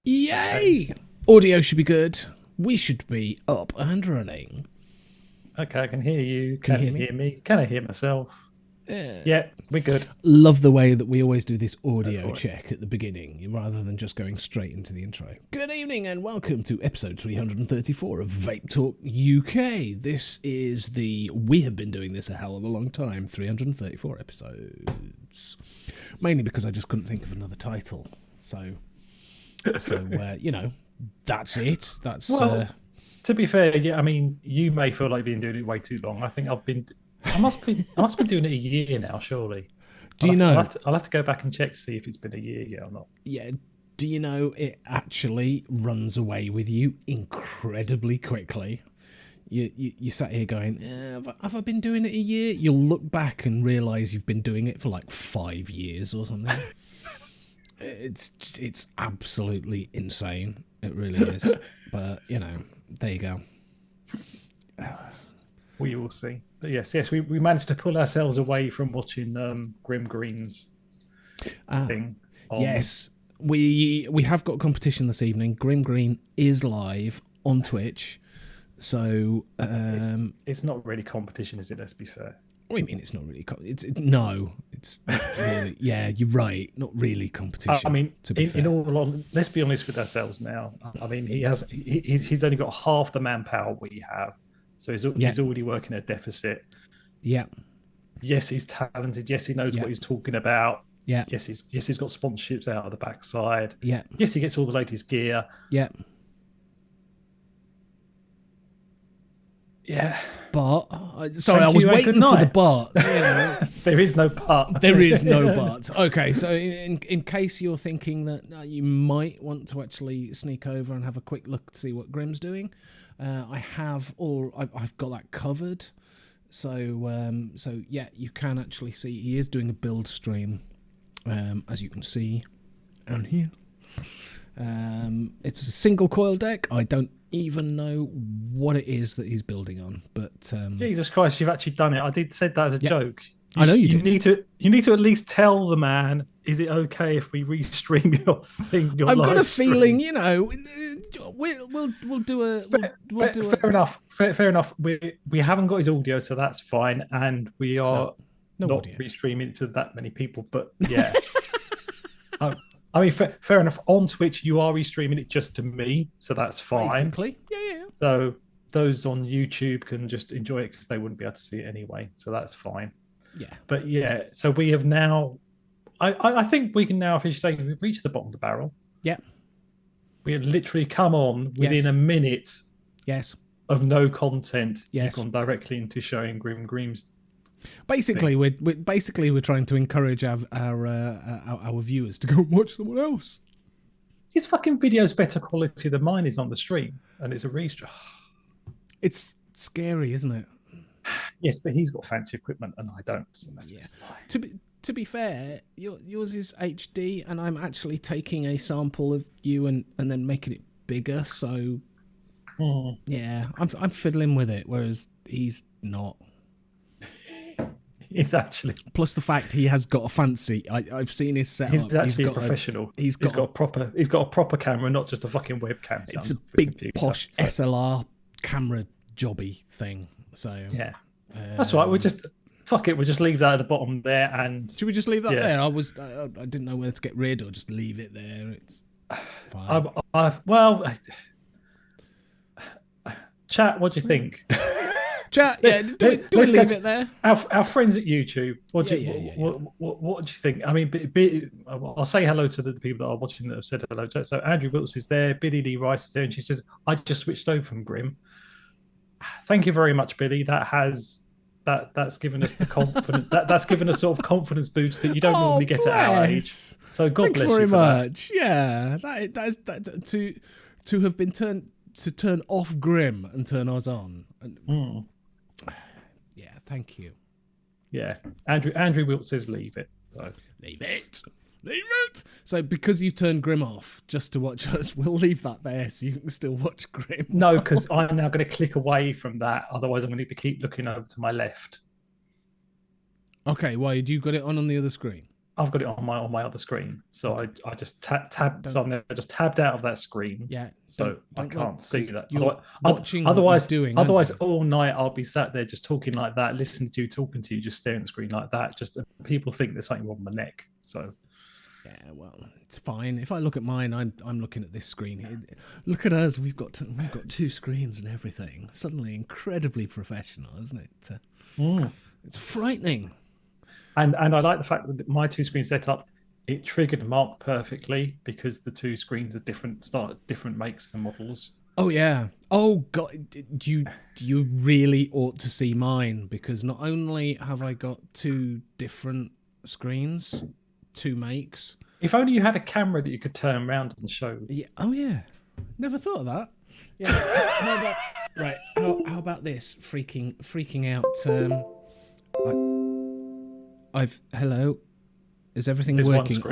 Yay! Audio should be good. We should be up and running. Okay, I can hear you. Can Can you you hear hear me? Can I hear myself? Yeah, we're good. Love the way that we always do this audio check at the beginning rather than just going straight into the intro. Good evening and welcome to episode 334 of VTUK UK. This is we have been doing this a hell of a long time, 334 episodes. Mainly because I just couldn't think of another title. So you know, that's it. That's to be fair, yeah, I mean, you may feel like you've been doing it way too long. I think I must be doing it a year now, surely. I'll have to go back and check to see if it's been a year yet or not. Yeah. Do you know it actually runs away with you incredibly quickly? You sat here going, have I been doing it a year? You'll look back and realise you've been doing it for like 5 years or something. It's absolutely insane. It really is. But, you know, there you go. We will see. But yes, we managed to pull ourselves away from watching Grim Green's thing. Yes, we have got competition this evening. Grim Green is live on Twitch. So it's not really competition, is it? Let's be fair. What do you mean it's not really? It's not really. Yeah, you're right. Not really competition. I mean, to be fair. in all, let's be honest with ourselves now. I mean, he's only got half the manpower we have, so he's already working at deficit. Yeah. Yes, he's talented. Yes, he knows what he's talking about. Yeah. Yes, he's got sponsorships out of the backside. Yeah. Yes, he gets all the latest gear. Yeah. Yeah. But sorry, I was waiting for the but. You know. There is no but. There is no but. Okay, so in case you're thinking that you might want to actually sneak over and have a quick look to see what Grim's doing, I've got that covered. So yeah, you can actually see he is doing a build stream, as you can see down here. It's a single coil deck. I don't even know what it is that he's building on, but Jesus Christ, you've actually done it. I said that as a joke. I know you did. You need to at least tell the man, is it okay if we restream your thing? I've got a feeling, you know, we'll do a fair enough. Fair enough. We haven't got his audio, so that's fine, and we are not audio. Restreaming to that many people. But yeah, I mean, fair enough. On Twitch, you are restreaming it just to me, so that's fine. Basically, yeah. So those on YouTube can just enjoy it because they wouldn't be able to see it anyway, so that's fine. Yeah. But yeah, so we have now. I think we can now officially say we've reached the bottom of the barrel. Yeah. We have literally come on within a minute. Yes. Of no content. Yes. You've gone directly into showing Grim's. Basically, we're trying to encourage our viewers to go and watch someone else. His fucking video's better quality than mine is on the stream, and it's a restream. It's scary, isn't it? Yes, but he's got fancy equipment, and I don't. So To be fair, yours is HD, and I'm actually taking a sample of you and then making it bigger. So yeah, I'm fiddling with it, whereas he's not. It's actually. Plus the fact he has got a fancy. I've seen his setup. He's actually professional. He's got a proper camera, not just a fucking webcam. It's a big posh SLR camera jobby thing. So yeah, that's right. We'll just leave that at the bottom there. And should we just leave that there? I didn't know whether to get rid or just leave it there. It's fine. Chat, what do you think? Chat, yeah, do we leave it there? Our friends at YouTube, what do you think? I mean, I'll say hello to the people that are watching that have said hello. So Andrew Wilts is there, Billy Lee Rice is there, and she says, I just switched over from Grim. Thank you very much, Billy. That's given us the confidence. That's given us sort of confidence boost that you don't normally get at our age. So God bless you very much. That. Yeah, that to have been turn off Grim and turn us on. Yeah, thank you. Yeah, Andrew Wilt says leave it. So. Leave it. So because you've turned Grim off just to watch us, we'll leave that there so you can still watch Grim. No, because I'm now going to click away from that. Otherwise, I'm going to keep looking over to my left. Okay, why? You got it on the other screen? I've got it on my other screen, so I just tabbed. So I just tabbed out of that screen. Yeah. So I can't see that. You're watching otherwise, doing. Otherwise, all night I'll be sat there just talking like that, listening to you, talking to you, just staring at the screen like that. Just people think there's something wrong with my neck. So. Yeah, well, it's fine. If I look at mine, I'm looking at this screen here. Look at us. We've got two screens and everything. Suddenly, incredibly professional, isn't it? It's frightening. And I like the fact that my two screen setup, it triggered Mark perfectly because the two screens are different makes and models. Oh yeah. Oh God, you really ought to see mine, because not only have I got two different screens, two makes. If only you had a camera that you could turn around and show. Yeah. Oh yeah. Never thought of that. Yeah. How about this? Freaking out. Hello. Is everything working?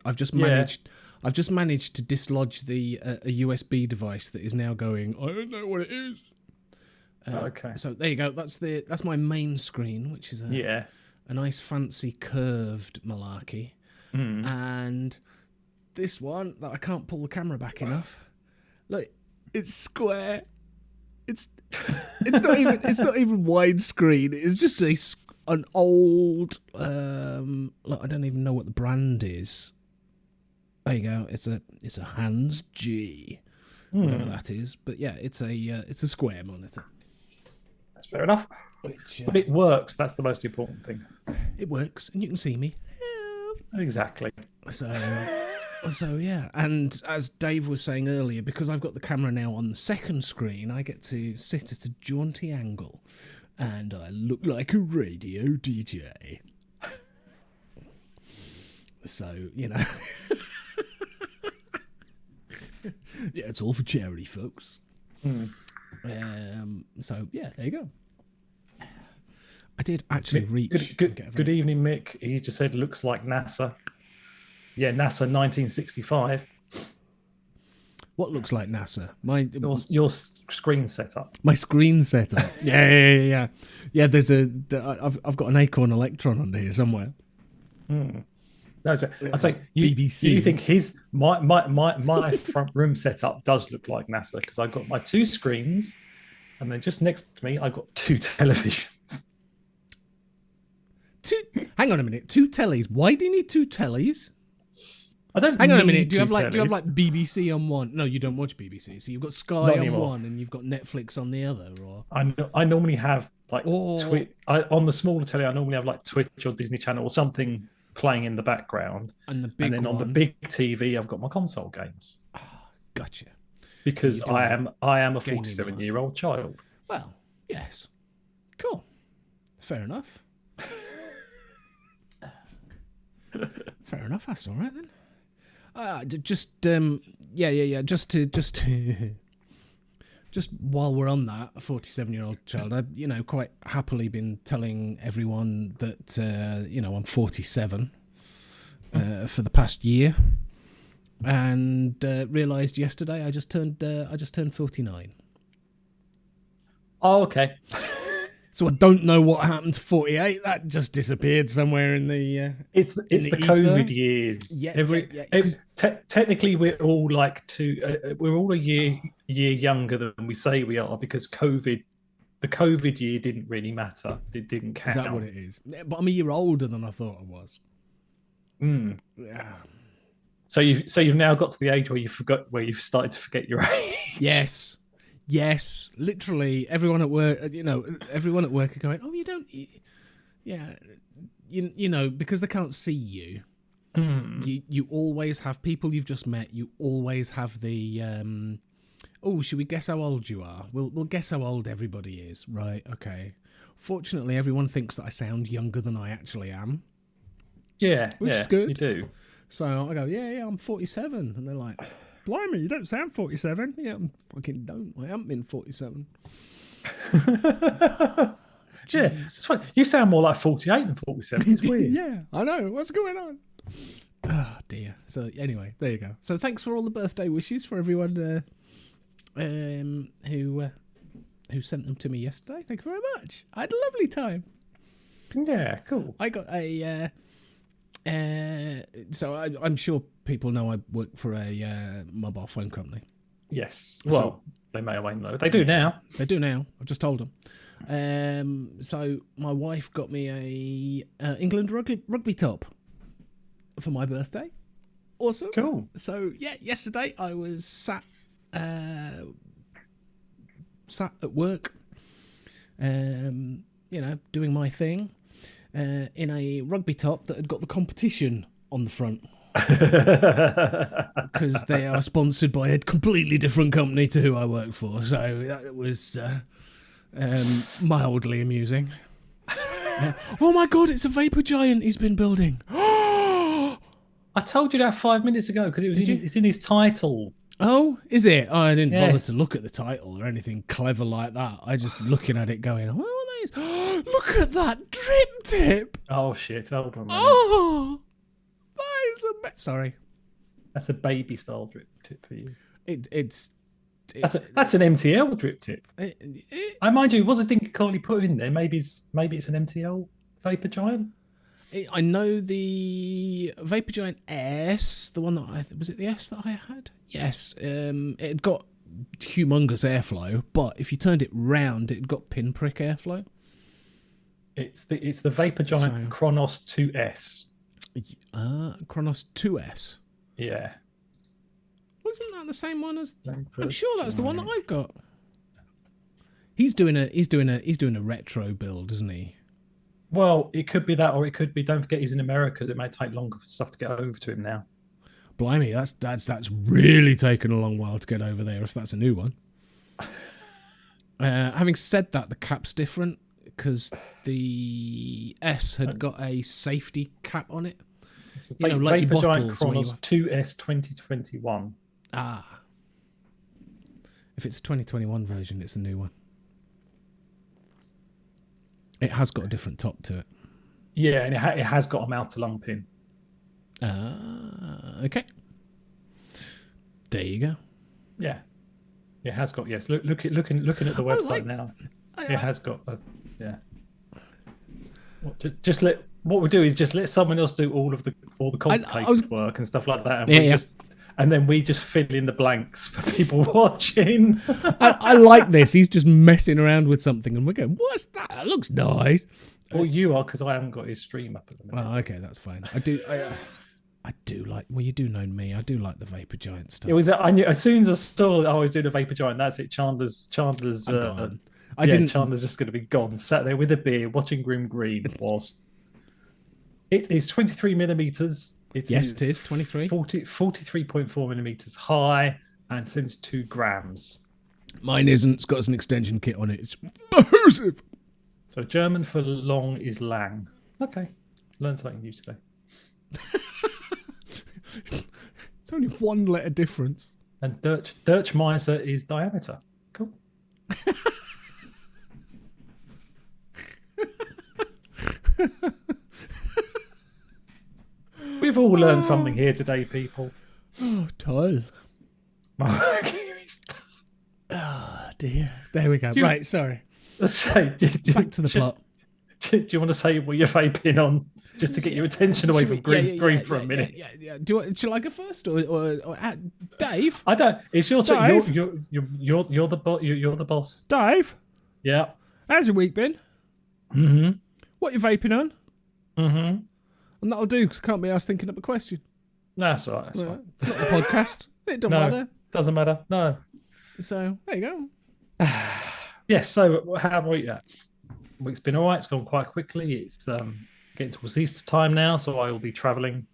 I've just managed to dislodge the a USB device that is now going. I don't know what it is. Okay. So there you go. That's my main screen, which is a nice fancy curved malarkey. And this one that I can't pull the camera back enough. Look, it's square. It's not even widescreen. It's just an old look, I don't even know what the brand is. There you go. It's a Hans G, whatever that is. But yeah, it's a square monitor. That's fair enough. But it works. That's the most important thing. It works, and you can see me. Exactly. So yeah, and as Dave was saying earlier, because I've got the camera now on the second screen, I get to sit at a jaunty angle, and I look like a radio DJ. So, you know. Yeah, it's all for charity, folks. So yeah, there you go. I did actually reach. Good evening, Mick. He just said, looks like NASA. Yeah, NASA 1965. What looks like NASA? Your screen setup. My screen setup. Yeah. There's I've got an Acorn Electron under here somewhere. No, I'd say BBC. You think my front room setup does look like NASA, because I've got my two screens, and then just next to me I've got two televisions. Hang on a minute. Two tellies. Why do you need two tellies? I don't. Hang on a minute. Do you have like BBC on one? No, you don't watch BBC. So you've got Sky on one, and you've got Netflix on the other. Or I normally have like on the smaller telly. I normally have like Twitch or Disney Channel or something playing in the background. And on the big TV, I've got my console games. Oh, gotcha. Because so I am a 47-year-old child. Well, yes. Cool. Fair enough. Fair enough. That's all right then. Just while we're on that, a 47-year-old child, I've quite happily been telling everyone that I'm 47 for the past year, and realised yesterday I just turned 49. Oh, okay. So I don't know what happened to 48. That just disappeared somewhere in the. It's the COVID years. Yeah. Technically, we're all we're all a year younger than we say we are, because the COVID year didn't really matter. It didn't count. Is that what it is? But I'm a year older than I thought I was. Yeah. So you've now got to the age where you've started to forget your age. Yes. Yes, literally everyone at work. Everyone at work are going, "Oh, you don't." Yeah, you know, because they can't see you. You always have people you've just met. You always have the oh, should we guess how old you are? We'll guess how old everybody is. Right, okay. Fortunately, everyone thinks that I sound younger than I actually am. Yeah, which is good. You do. So I go, yeah, I'm 47. And they're like, blimey, you don't sound 47. Yeah, I fucking don't. I haven't been 47. Yeah, it's funny. You sound more like 48 than 47. It's weird. Yeah, I know. What's going on? Oh, dear. So anyway, there you go. So thanks for all the birthday wishes for everyone who sent them to me yesterday. Thank you very much. I had a lovely time. Yeah, cool. I got a... so I'm sure people know I work for a mobile phone company. Yes. Well, they may or may not know. They do now. They do now. I've just told them. So my wife got me a England rugby top for my birthday. Awesome. Cool. So yeah, yesterday I was sat at work, doing my thing, in a rugby top that had got the competition on the front. Because they are sponsored by a completely different company to who I work for. So that was mildly amusing. Oh my God, it's a vapor giant he's been building. I told you that 5 minutes ago because it's in his title. Oh, is it? Oh, I didn't bother to look at the title or anything clever like that. I just looking at it going, oh, what are these? Look at that drip tip. Oh, shit. Hold on a minute. Oh, that is sorry. That's a baby style drip tip for you. That's an MTL drip tip. I mind you, it was a thing Carly put in there. Maybe it's an MTL vapor giant. I know the Vapor Giant S, the one that was it the S that I had? Yes. It had got humongous airflow, but if you turned it round, it got pinprick airflow. It's the Vapor Giant Chronos 2S. Chronos 2S. Yeah. Wasn't that the same one as? I'm sure that's the one that I've got. He's doing a retro build, isn't he? Well, it could be that, or it could be. Don't forget, he's in America. It may take longer for stuff to get over to him now. Blimey, that's really taken a long while to get over there. If that's a new one. Having said that, the cap's different because the S had got a safety cap on it. Like Vapor Giant Chronos 2S 2021. Ah, if it's a 2021 version, it's a new one. It has got a different top to it. Yeah, and it has got a mouth to lung pin. Okay. There you go. Yeah, it has got. Yes, looking at the website now. It has got. Just let what we do is just let someone else do all the complicated work and stuff like that, and then we just fill in the blanks for people watching. I like this. He's just messing around with something, and we're going, "What's that? That looks nice." Well, you are because I haven't got his stream up at the minute. Well, okay, that's fine. I do like. Well, you do know me. I do like the Vapor Giant stuff. It was. I knew as soon as I saw I was doing a Vapor Giant. That's it. Chandler's. Chandler's just going to be gone. Sat there with a beer, watching Grim Green. Whilst it is 23 millimeters. It is 23. 43.4 millimeters high and 72 grams. Mine isn't. It's got an extension kit on it. It's massive. So German for long is lang. Okay, learned something new today. It's only one letter difference. And Durchmeiser is diameter. Cool. We've all learned something here today, people. Oh, toll. Oh, dear. There we go. Right, sorry. Let's say, back to the plot. Do you want to say what you're vaping on, just to get your attention away from green for a minute? Yeah. Shall I go first, or Dave? I don't. It's your turn. You're the boss. Dave. Yeah. How's your week been? Mm-hmm. What you vaping on? Mm-hmm. And that'll do because I can't be asked thinking up a question. No, that's all right. It's not a podcast. It doesn't matter. Doesn't matter. No. So there you go. Yes. So how have we? Week's been all right. It's gone quite quickly. It's getting towards Easter time now, so I will be travelling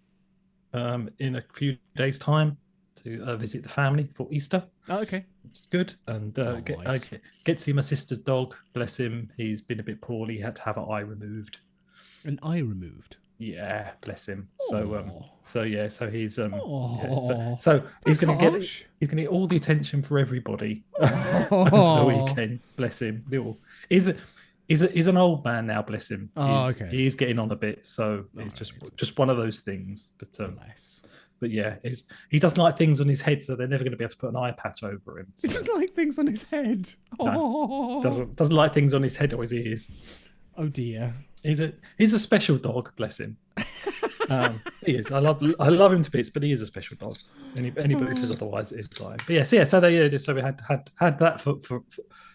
in a few days' time to visit the family for Easter. Oh, okay. It's good, and Nice. get to see my sister's dog. Bless him. He's been a bit poorly. He had to have an eye removed. An eye removed. Yeah, bless him. Aw. So he's Oh, so that's he's gonna harsh. get all the attention for everybody over the Oh, weekend. Bless him. He's an old man now. Bless him. okay. He's getting on a bit, so it's just one of those things. Bless. But yeah, he doesn't like things on his head, so they're never going to be able to put an eye patch over him. He So. doesn't like things on his head. No, doesn't like things on his head or his ears. Oh dear. He's a special dog, bless him. He is. I love him to bits, but he is a special dog. Anybody says otherwise, it's like. But yes, yeah. So we had that for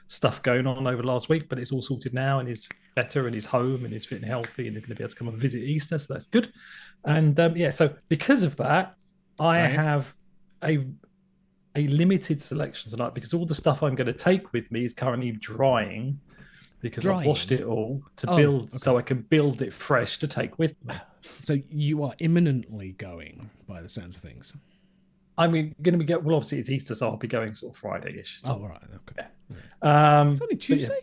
stuff going on over last week, but it's all sorted now, and he's better, and he's home, and he's fit and healthy, and he's going to be able to come and visit Easter, so that's good. And so because of that, I have a limited selection tonight because all the stuff I'm going to take with me is currently drying. Because I've washed it all to build, so I can build it fresh to take with me. So you are imminently going, by the sounds of things. I'm going to be well. Obviously, it's Easter, so I'll be going sort of Friday-ish. So. Oh, all right, okay. Yeah. It's only Tuesday.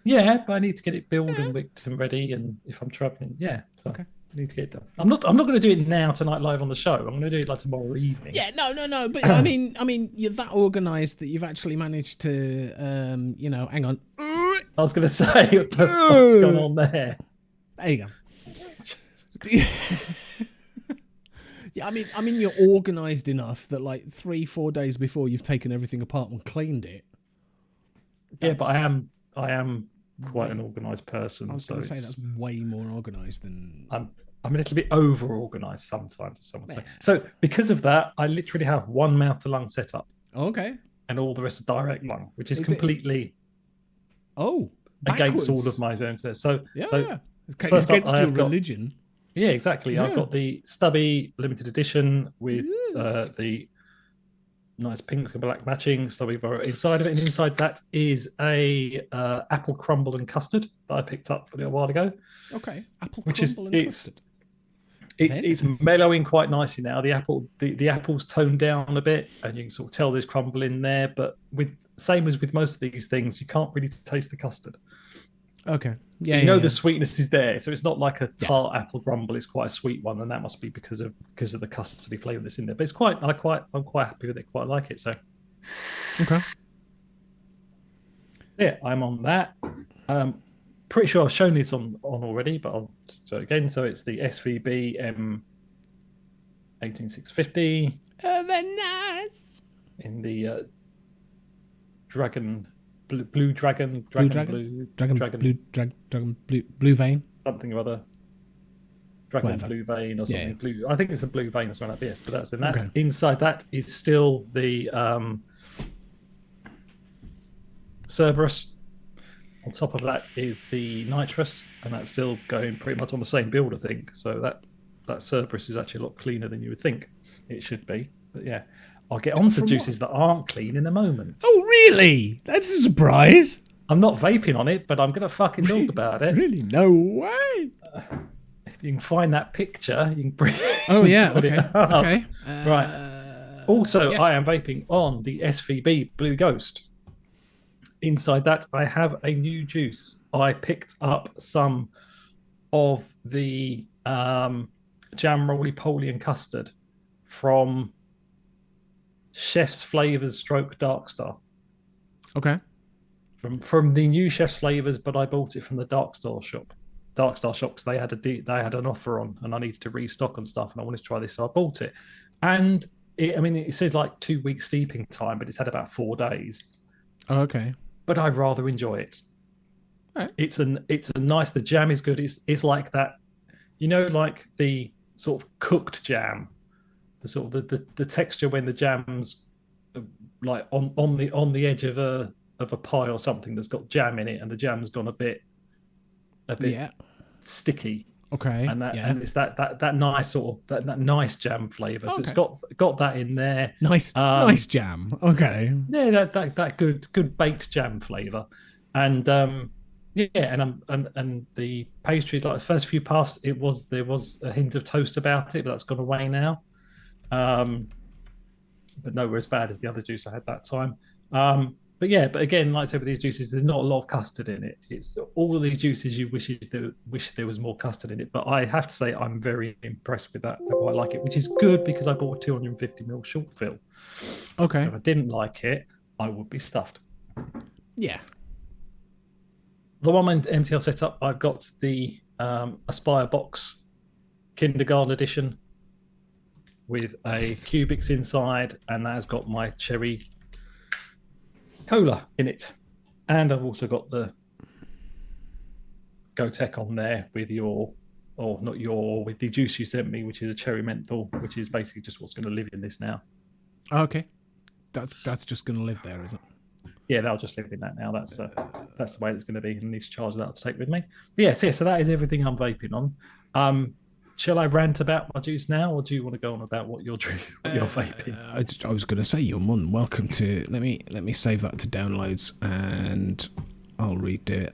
Yeah, but I need to get it built and wicked and ready. And if I'm traveling, so I need to get it done. I'm not going to do it now tonight live on the show. I'm going to do it like tomorrow evening. Yeah, no. But I mean, you're that organised that you've actually managed to, hang on. I was going to say what's going on there. There you go. Yeah, I mean, you're organised enough that like 3-4 days before you've taken everything apart and cleaned it. Yeah, but I am quite an organised person. I was going to say that's way more organised than I'm a little bit over organised sometimes, as someone say. So because of that, I literally have one mouth to lung set up. Okay. And all the rest are direct lung, which is completely against all of my own. So it's against your religion. Yeah, exactly. Yeah. I've got the stubby limited edition with the nice pink and black matching stubby bar inside of it, and inside that is a apple crumble and custard that I picked up a little while ago. Okay, apple crumble and custard. It's mellowing quite nicely now. The apple's toned down a bit, and you can sort of tell there's crumble in there. But same as with most of these things, you can't really taste the custard. Okay. Yeah. The sweetness is there, so it's not like a tart apple crumble. It's quite a sweet one, and that must be because of the custardy flavour that's in there. But I'm quite happy with it. Quite like it. So. Okay. Yeah, I'm on that. Pretty sure I've shown this on already, but I'll just do it again. So it's the SVB M18650. Very nice. In the blue vein, something or other. Blue vein or something blue. I think it's the blue vein or something like this, but that's in that. Okay. Inside that is still the Cerberus. On top of that is the nitrous, and that's still going pretty much on the same build, I think. So that Cerberus is actually a lot cleaner than you would think it should be. But yeah, I'll get on to juices that aren't clean in a moment. Oh, really? That's a surprise. I'm not vaping on it, but I'm going to fucking talk about it. Really? No way. If you can find that picture, you can bring it. Oh, yeah. Okay. Okay. Right. Also, yes. I am vaping on the SVB Blue Ghost. Inside that, I have a new juice. I picked up some of the jam roly-poly and custard from Chef's Flavors / Dark Star. Okay. From the new Chef's Flavors, but I bought it from the Dark Star shop. Because they had an offer on, and I needed to restock and stuff, and I wanted to try this, so I bought it. And it says like 2 weeks steeping time, but it's had about 4 days. Oh, okay. But I rather enjoy it. Right. It's a nice. The jam is good. It's like that, like the sort of cooked jam, the sort of the texture when the jam's like on the edge of a pie or something that's got jam in it, and the jam's gone a bit sticky. Okay. And it's that nice sort of that nice jam flavour. So Okay. it's got that in there. Nice jam. Okay. Yeah, that good baked jam flavour. And and the pastries, like the first few puffs, there was a hint of toast about it, but that's gone away now. But nowhere as bad as the other juice I had that time. But again, like I said with these juices, there's not a lot of custard in it. It's all of these juices you wish there was more custard in it. But I have to say I'm very impressed with that. I quite like it, which is good because I bought a 250ml short fill. Okay. So if I didn't like it, I would be stuffed. Yeah. The one MTL setup, I've got the Aspire Box Kindergarten Edition with a Cubics inside, and that has got my cherry cola in it. And I've also got the GoTech on there with with the juice you sent me, which is a cherry menthol, which is basically just what's going to live in this now. Okay. That's just going to live there, is it? Yeah, that'll just live in that now. That's the way it's going to be, and these charges that I'll take with me. But so that is everything I'm vaping on. Shall I rant about my juice now, or do you want to go on about what you're vaping? I was going to say you're more than welcome to. Let me save that to downloads, and I'll redo it.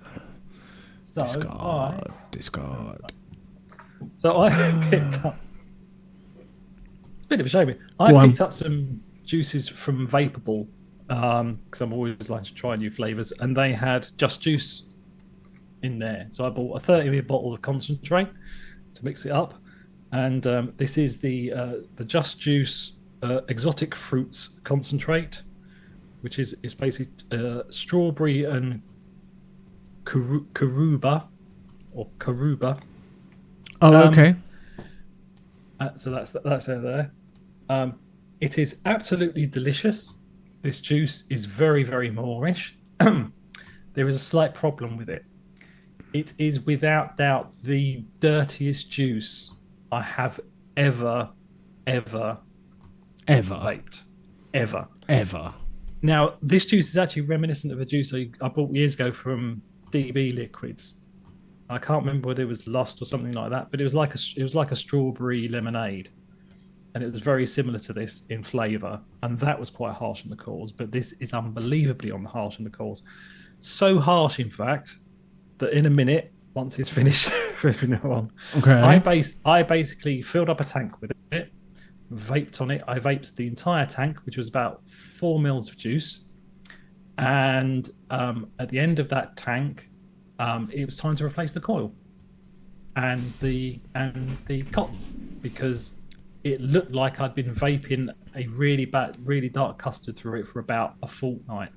Discard. So I picked up. It's a bit of a shame. I picked up some juices from Vapable because I'm always like to try new flavors, and they had Just Juice in there. So I bought a 30ml bottle of concentrate to mix it up, and this is the Just Juice exotic fruits concentrate, which is basically strawberry and caruba. Oh, okay. So that's there. It is absolutely delicious. This juice is very, very moreish. There is a slight problem with it. It is without doubt the dirtiest juice I have ever vaped. Ever. Now, this juice is actually reminiscent of a juice I bought years ago from DB Liquids. I can't remember whether it was Lost or something like that, but it was like a strawberry lemonade, and it was very similar to this in flavour, and that was quite harsh on the cores. But this is unbelievably harsh on the cores. So harsh, in fact, that in a minute, once it's finished, I basically filled up a tank with it, vaped on it. I vaped the entire tank, which was about 4 mils of juice, and at the end of that tank, it was time to replace the coil and the cotton, because it looked like I'd been vaping a really dark custard through it for about a fortnight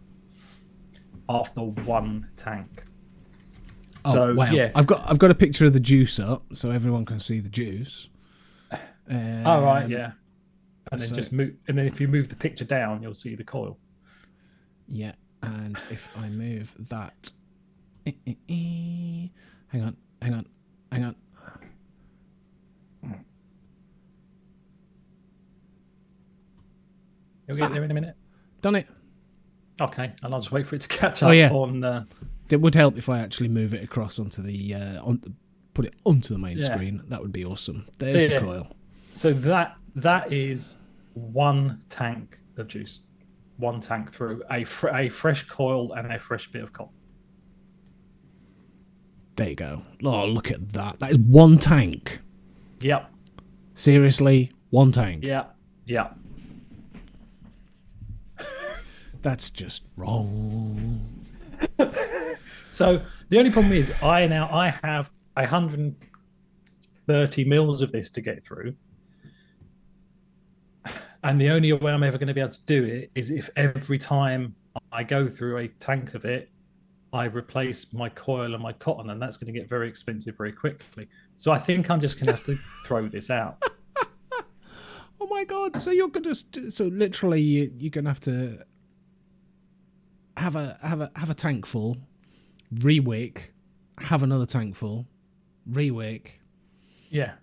after one tank. Oh, so wow. Yeah, I've got a picture of the juice up so everyone can see the juice. Oh right, yeah. And then just move, and then if you move the picture down, you'll see the coil. Yeah, and if I move that, hang on. You'll get there in a minute. Done it. Okay, and I'll just wait for it to catch up on. It would help if I actually move it across onto the put it onto the main screen. That would be awesome. There's the coil. So that is one tank of juice, one tank through a fresh coil and a fresh bit of cotton. There you go. Oh, look at that. That is one tank. Yep. Seriously, one tank. Yeah. That's just wrong. So the only problem is I have 130 mils of this to get through. And the only way I'm ever going to be able to do it is if every time I go through a tank of it, I replace my coil and my cotton, and that's going to get very expensive very quickly. So I think I'm just going to have to throw this out. Oh my God. So you're going to, so literally you're going to have to have a tank full, rewick, have another tank full, rewick. Yeah.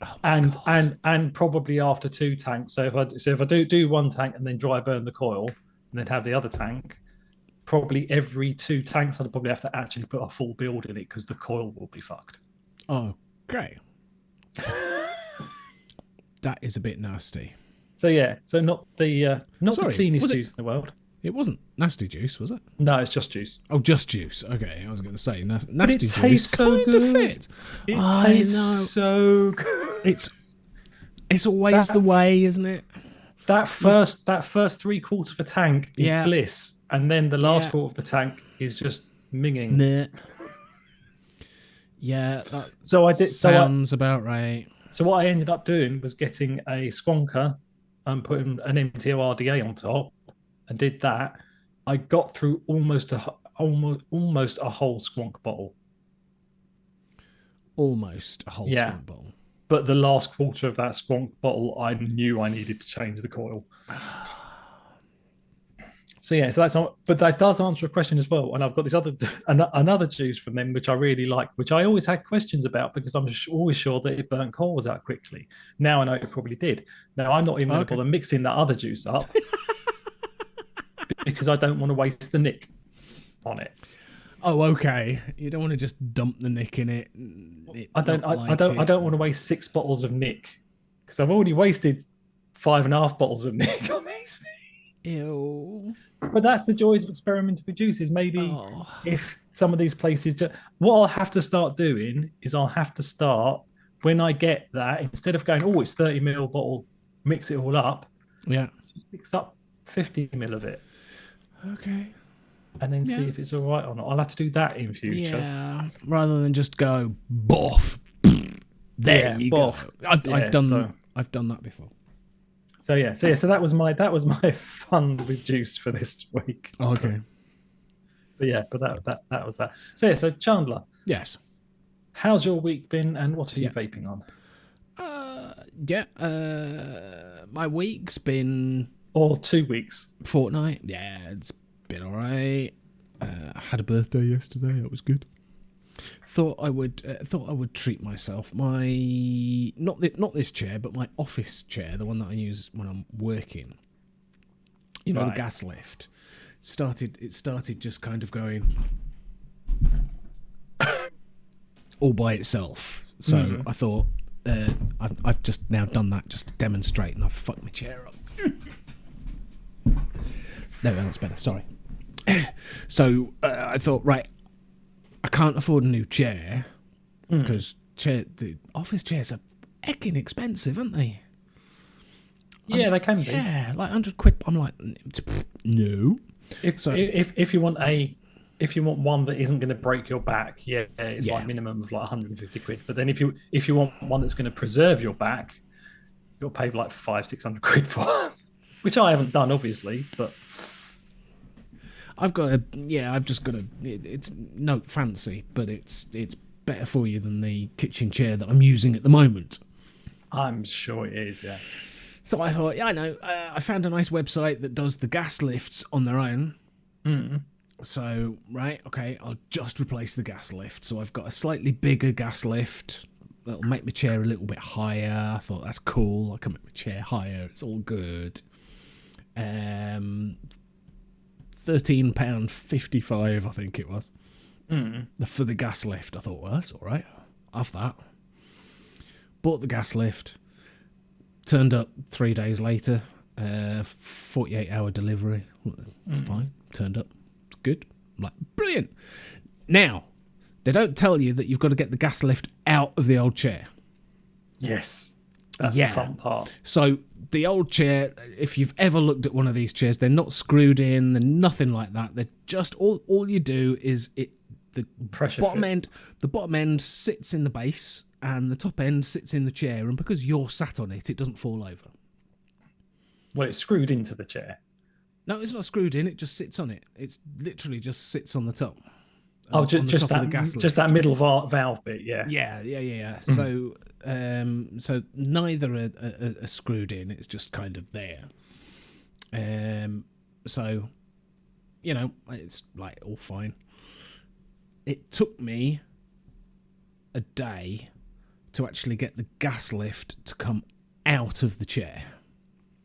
Oh and probably after 2 tanks. So if I do one tank and then dry burn the coil and then have the other tank, probably every 2 tanks I'd probably have to actually put a full build in it because the coil will be fucked. Oh Okay. That is a bit nasty. So yeah, so not the cleanest it? juice in the world. It wasn't nasty juice, was it? No, it's just juice. Oh, just juice. Okay, I was going to say nasty but it juice. Tastes so good. Fit. It tastes so good. It's always the way, isn't it? That first 3/4 of a tank is bliss, and then the last quarter of the tank is just minging. Nah. Yeah, that sounds about right. So what I ended up doing was getting a squonker and putting an MTO RDA on top, and did that. I got through almost a whole squonk bottle. Almost a whole squonk bottle. But the last quarter of that squonk bottle, I knew I needed to change the coil. So that does answer a question as well. And I've got this another juice from them, which I really like, which I always had questions about because I'm always sure that it burnt coils out quickly. Now I know it probably did. Now I'm not even going to bother mixing that other juice up because I don't want to waste the nick on it. Oh, okay. You don't want to just dump the nick in it. I don't want to waste 6 bottles of nick because I've already wasted 5.5 bottles of nick on these things. Ew. But that's the joys of experimenting with juices. Maybe if some of these places, what I'll have to start doing is I'll have to start when I get that, instead of going, it's 30ml bottle, mix it all up. Yeah. Just mix up 50ml of it. Okay. And then see if it's all right or not. I'll have to do that in future. Yeah. Rather than just go, boff. There you go. I've done that before. So that was my fun with juice for this week. Okay. But that was that. So Chandler. Yes. How's your week been, and what are you vaping on? My week's been 2 weeks. Fortnight. Yeah, it's been all right. Had a birthday yesterday. That was good. Thought I would treat myself. My not this chair, but my office chair, the one that I use when I'm working. The gas lift. It started just kind of going all by itself. So I thought I've just now done that just to demonstrate, and I've fucked my chair up. There we go. That's better. Sorry. So I thought, right, I can't afford a new chair because the office chairs are heckin' expensive, aren't they? Yeah, they can be. Yeah, like £100. I'm like, no. If you want one that isn't going to break your back, it's like minimum of like £150. But then if you want one that's going to preserve your back, you'll pay like £500-600 for, which I haven't done, obviously, but. I've just got it's no fancy, but it's better for you than the kitchen chair that I'm using at the moment. I'm sure it is, yeah. So I thought, I know. I found a nice website that does the gas lifts on their own. So, right, okay, I'll just replace the gas lift. So I've got a slightly bigger gas lift that'll make my chair a little bit higher. I thought, that's cool. I can make my chair higher. It's all good. £13.55, I think it was, for the gas lift. I thought, well, that's all right. Have that. Bought the gas lift. Turned up 3 days later. 48-hour delivery. It's fine. Turned up. It's good. I'm like, brilliant. Now, they don't tell you that you've got to get the gas lift out of the old chair. Yes. That's the fun part. So the old chair, if you've ever looked at one of these chairs, they're not screwed in, they're nothing like that. They're just all you do is the bottom end sits in the base and the top end sits in the chair, and because you're sat on it, it doesn't fall over. Well, it's screwed into the chair. No, it's not screwed in, it just sits on it. It's literally just sits on the top. Just that middle valve bit, yeah. Yeah. So neither are screwed in. It's just kind of there. So, it's like all fine. It took me a day to actually get the gas lift to come out of the chair.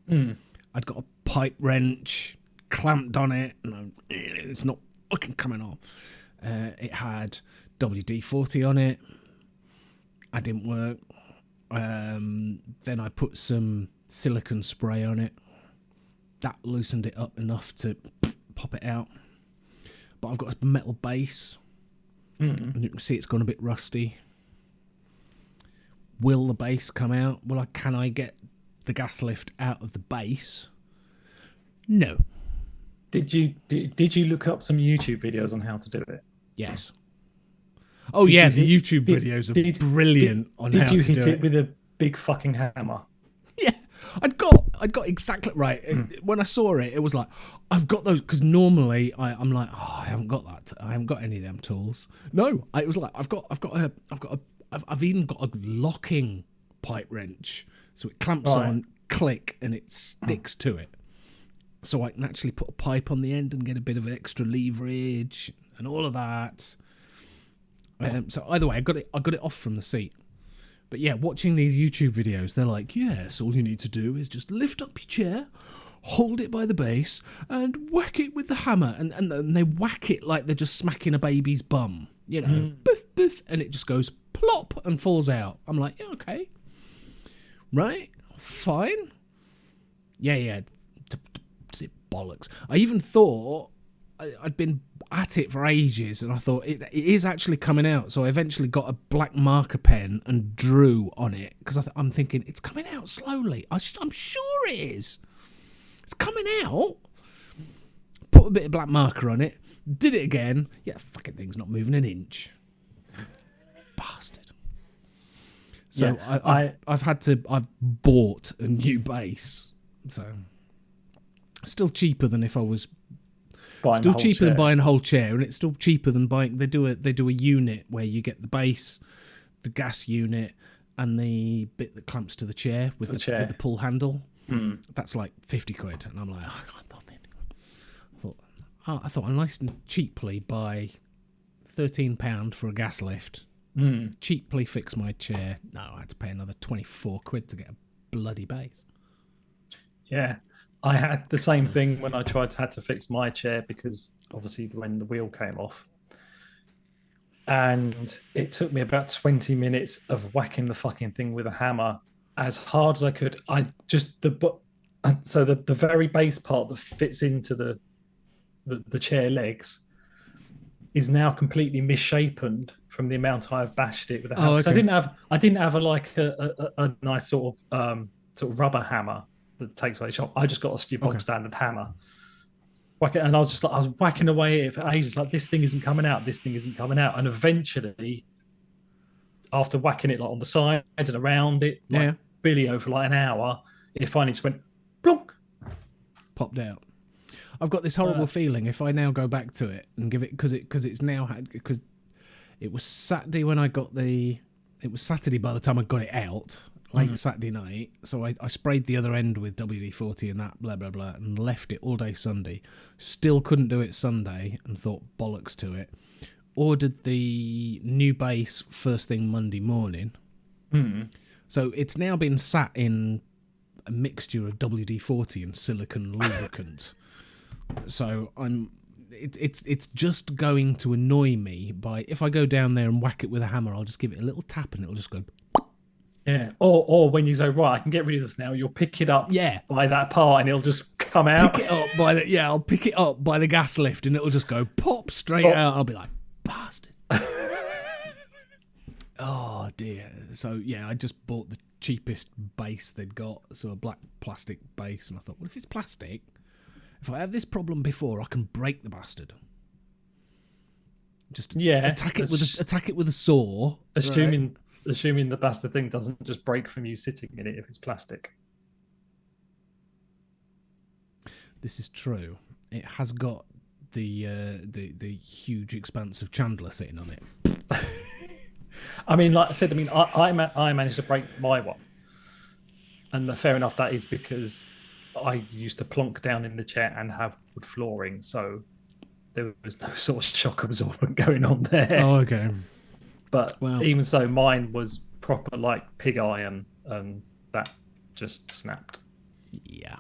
I'd got a pipe wrench clamped on it, and it's not fucking coming off. It had WD-40 on it. That didn't work. Then I put some silicone spray on it. That loosened it up enough to pop it out. But I've got a metal base. And you can see it's gone a bit rusty. Will the base come out? Can I get the gas lift out of the base? No. Did you look up some YouTube videos on how to do it? Yes. Oh yeah, the YouTube videos are brilliant on how to do it. Did you hit it with a big fucking hammer? Yeah, I'd got exactly right. When I saw it, it was like, I've got those, because normally I'm like, I haven't got that. I haven't got any of them tools. No, it was like I've even got a locking pipe wrench, so it clamps on, click, and it sticks to it. So I can actually put a pipe on the end and get a bit of extra leverage and all of that. So either way, I got it off from the seat. But yeah, watching these YouTube videos, they're like, yes, all you need to do is just lift up your chair, hold it by the base, and whack it with the hammer. And they whack it like they're just smacking a baby's bum. You know, boof, boof, and it just goes plop and falls out. I'm like, yeah, okay. Right, fine. Yeah. Bollocks. I even thought I'd been at it for ages, and I thought it is actually coming out. So I eventually got a black marker pen and drew on it, because I'm thinking it's coming out slowly. I'm sure it is. It's coming out. Put a bit of black marker on it. Did it again. Yeah, fucking thing's not moving an inch. Bastard. So yeah, I've bought a new base. So still cheaper than if I was than buying a whole chair, and it's still cheaper than buying. They do a unit where you get the base, the gas unit, and the bit that clamps to the chair with the pull handle. That's like 50 quid, and I'm like, I thought I nice and cheaply buy £13 for a gas lift. Cheaply fix my chair. No, I had to pay another 24 quid to get a bloody base. Yeah. I had the same thing when I had to fix my chair, because obviously when the wheel came off, and it took me about 20 minutes of whacking the fucking thing with a hammer as hard as I could. So the very base part that fits into the chair legs is now completely misshapen from the amount I've bashed it with a hammer. Okay. So I didn't have a nice sort of rubber hammer that takes away the shot. I just got a bog standard hammer. Whack it, and I was whacking away at it for ages, like, this thing isn't coming out, and eventually, after whacking it like on the sides and around it, like Billy over like an hour, it finally just went plonk, popped out. I've got this horrible feeling if I now go back to it and give it, because it was Saturday when I got it was Saturday by the time I got it out. Late Saturday night, so I sprayed the other end with WD-40 and that blah blah blah, and left it all day Sunday. Still couldn't do it Sunday, and thought bollocks to it. Ordered the new base first thing Monday morning. So it's now been sat in a mixture of WD-40 and silicone lubricant. So it's just going to annoy me by, if I go down there and whack it with a hammer, I'll just give it a little tap and it'll just go. Yeah, or when you say, right, I can get rid of this now, you'll pick it up by that part and it'll just come out. I'll pick it up by the gas lift and it'll just go pop straight out. I'll be like, bastard. Oh dear. So yeah, I just bought the cheapest base they'd got, so a black plastic base, and I thought, well, if it's plastic, if I have this problem before, I can break the bastard. Just attack it with a saw. Assuming the bastard thing doesn't just break from you sitting in it if it's plastic. This is true. It has got the huge expanse of Chandler sitting on it. I mean, like I said, I managed to break my one, and fair enough. That is because I used to plonk down in the chair and have wood flooring, so there was no sort of shock absorbent going on there. Oh, okay. But even so, mine was proper like pig iron, and that just snapped. Yeah.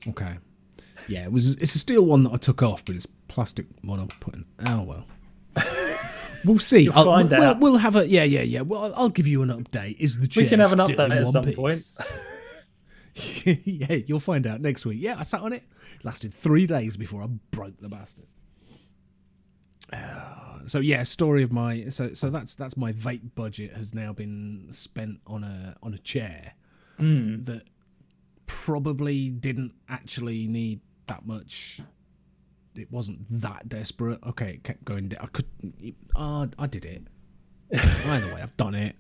Okay. Yeah, it's a steel one that I took off, but it's plastic one I'm putting. Oh well. We'll see. You'll find out. We'll have a yeah. Well, I'll give you an update. Is the chair we can have an still update in at one some piece? point. Yeah, you'll find out next week. Yeah, I sat on it. Lasted 3 days before I broke the bastard. So yeah, story of my so that's my vape budget has now been spent on a chair that probably didn't actually need that much. It wasn't that desperate. Okay, it kept going. I did it. Either way, I've done it.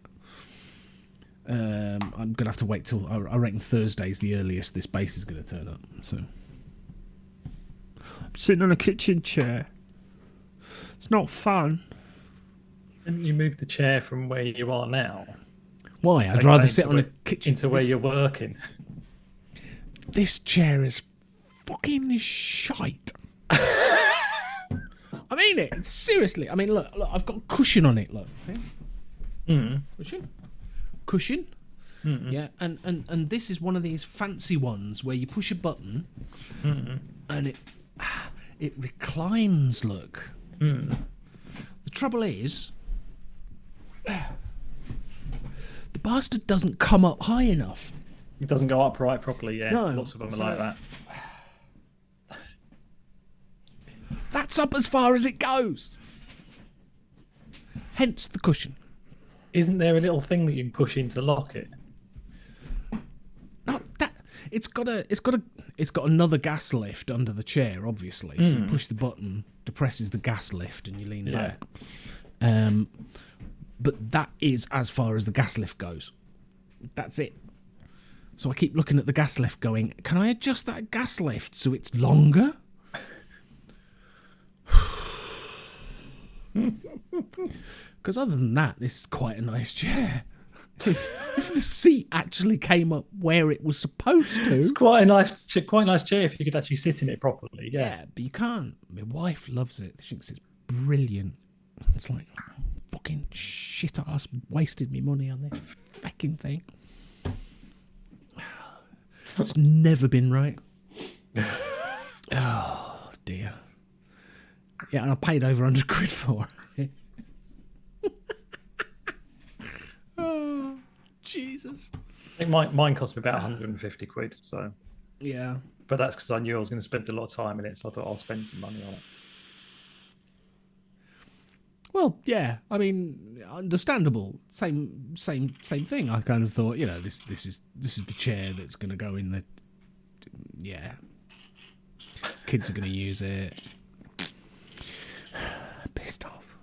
I'm gonna have to wait till I reckon Thursday's the earliest this base is gonna turn up. So I'm sitting on a kitchen chair. It's not fun. Didn't you move the chair from where you are now? Why? I'd rather sit on a kitchen into where you're working. This chair is fucking shite. I mean it seriously. I mean, look, I've got a cushion on it. Look, cushion. Yeah, and this is one of these fancy ones where you push a button and it reclines. Look. The trouble is, the bastard doesn't come up high enough. It doesn't go upright properly, yeah. No, lots of them are like that. That's up as far as it goes. Hence the cushion. Isn't there a little thing that you can push in to lock it? No, it's got another gas lift under the chair, obviously. So you push the button, depresses the gas lift, and you lean back. But that is as far as the gas lift goes. That's it. So I keep looking at the gas lift going, can I adjust that gas lift so it's longer? Because other than that, this is quite a nice chair. So if the seat actually came up where it was supposed to, it's quite a nice chair if you could actually sit in it properly. Yeah, but you can't. My wife loves it. She thinks it's brilliant. It's like fucking shit ass wasted me money on this fucking thing. It's never been right. Oh dear. Yeah, and I paid over 100 quid for it. Oh, Jesus. I think mine cost me about 150 quid. So yeah, but that's because I knew I was going to spend a lot of time in it, so I thought I'll spend some money on it. Well, yeah. I mean, understandable. Same thing. I kind of thought, this is the chair that's going to go in the. Yeah. Kids are going to use it. Pissed off.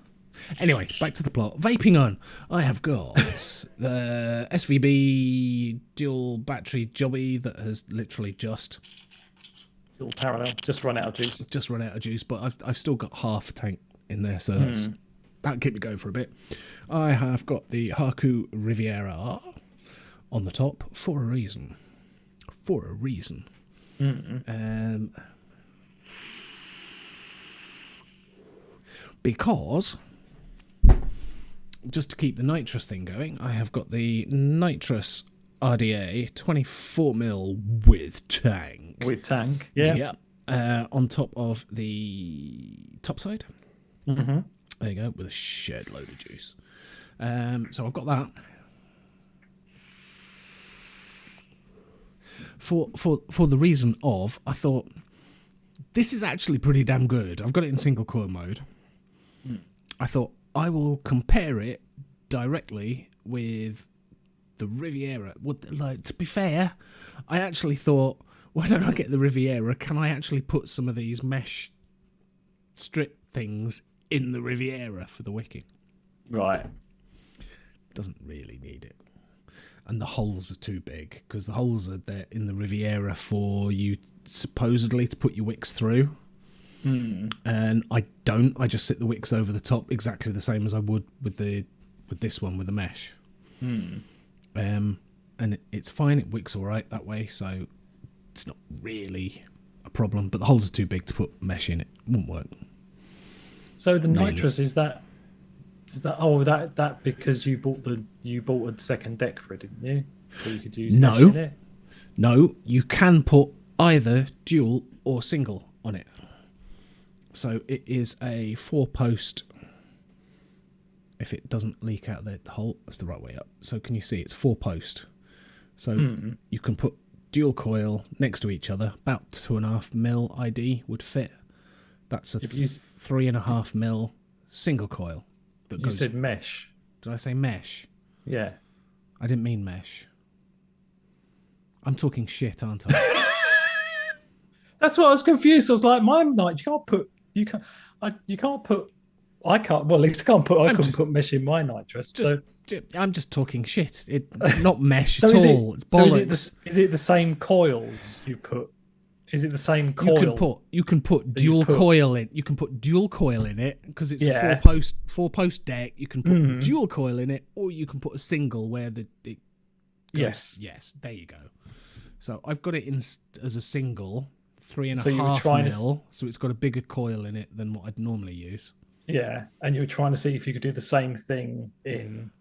Anyway, back to the plot. Vaping on. I have got the SVB dual battery jobby that has literally just dual parallel, just run out of juice. But I've still got half a tank in there, so that'll keep me going for a bit. I have got the Haku Riviera on the top for a reason. Because, just to keep the nitrous thing going, I have got the nitrous RDA 24mm with tank. Yeah. On top of the top side. Mm-hmm. There you go, with a shed load of juice. So I've got that. For the reason of, I thought, this is actually pretty damn good. I've got it in single coil mode. I thought I will compare it directly with the Riviera. To be fair, I actually thought, why don't I get the Riviera? Can I actually put some of these mesh strip things in the Riviera for the wicking? Right. Doesn't really need it. And the holes are too big, because the holes are there in the Riviera for you supposedly to put your wicks through. And I don't. I just sit the wicks over the top exactly the same as I would with this one with the mesh. And it's fine. It wicks all right that way, so it's not really a problem. But the holes are too big to put mesh in. It wouldn't work. So the nitrous is that because you bought a second deck for it, didn't you? So you could use mesh in it? No, you can put either dual or single on it. So it is a 4-post if it doesn't leak out the hole. That's the right way up. So can you see it's 4-post? So you can put dual coil next to each other. About 2.5 mil ID would fit. That's a 3.5 mil single coil. You said mesh. Did I say mesh? Yeah. I didn't mean mesh. I'm talking shit, aren't I? That's what I was confused. I was like, my night, I couldn't put mesh in my nitrous. I'm just talking shit. It's not mesh at all. It's bollocks. Is it the same coils you put? Is it the same coil? You can put dual coil in. You can put dual coil in it because it's a four post deck. You can put dual coil in it, or you can put a single where it goes. Yes. There you go. So I've got it in as a single 3.5 mil. So it's got a bigger coil in it than what I'd normally use. Yeah, and you were trying to see if you could do the same thing in.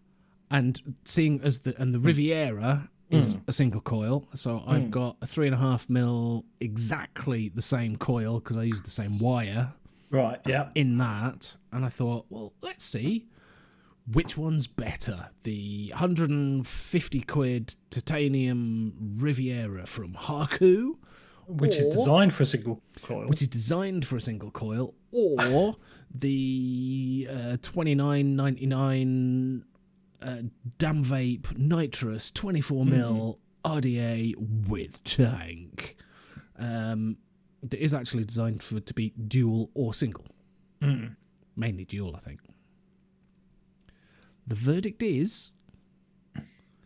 And seeing as the Riviera is a single coil, so I've got a 3.5 mil, exactly the same coil because I use the same wire. Right. Yeah. In that, and I thought, well, let's see which one's better: the 150 quid titanium Riviera from Haku, which is designed for a single coil, or the 29.99 Damn Vape Nitrous 24 mil RDA with tank. It is actually designed to be dual or single. Mainly dual, I think. The verdict is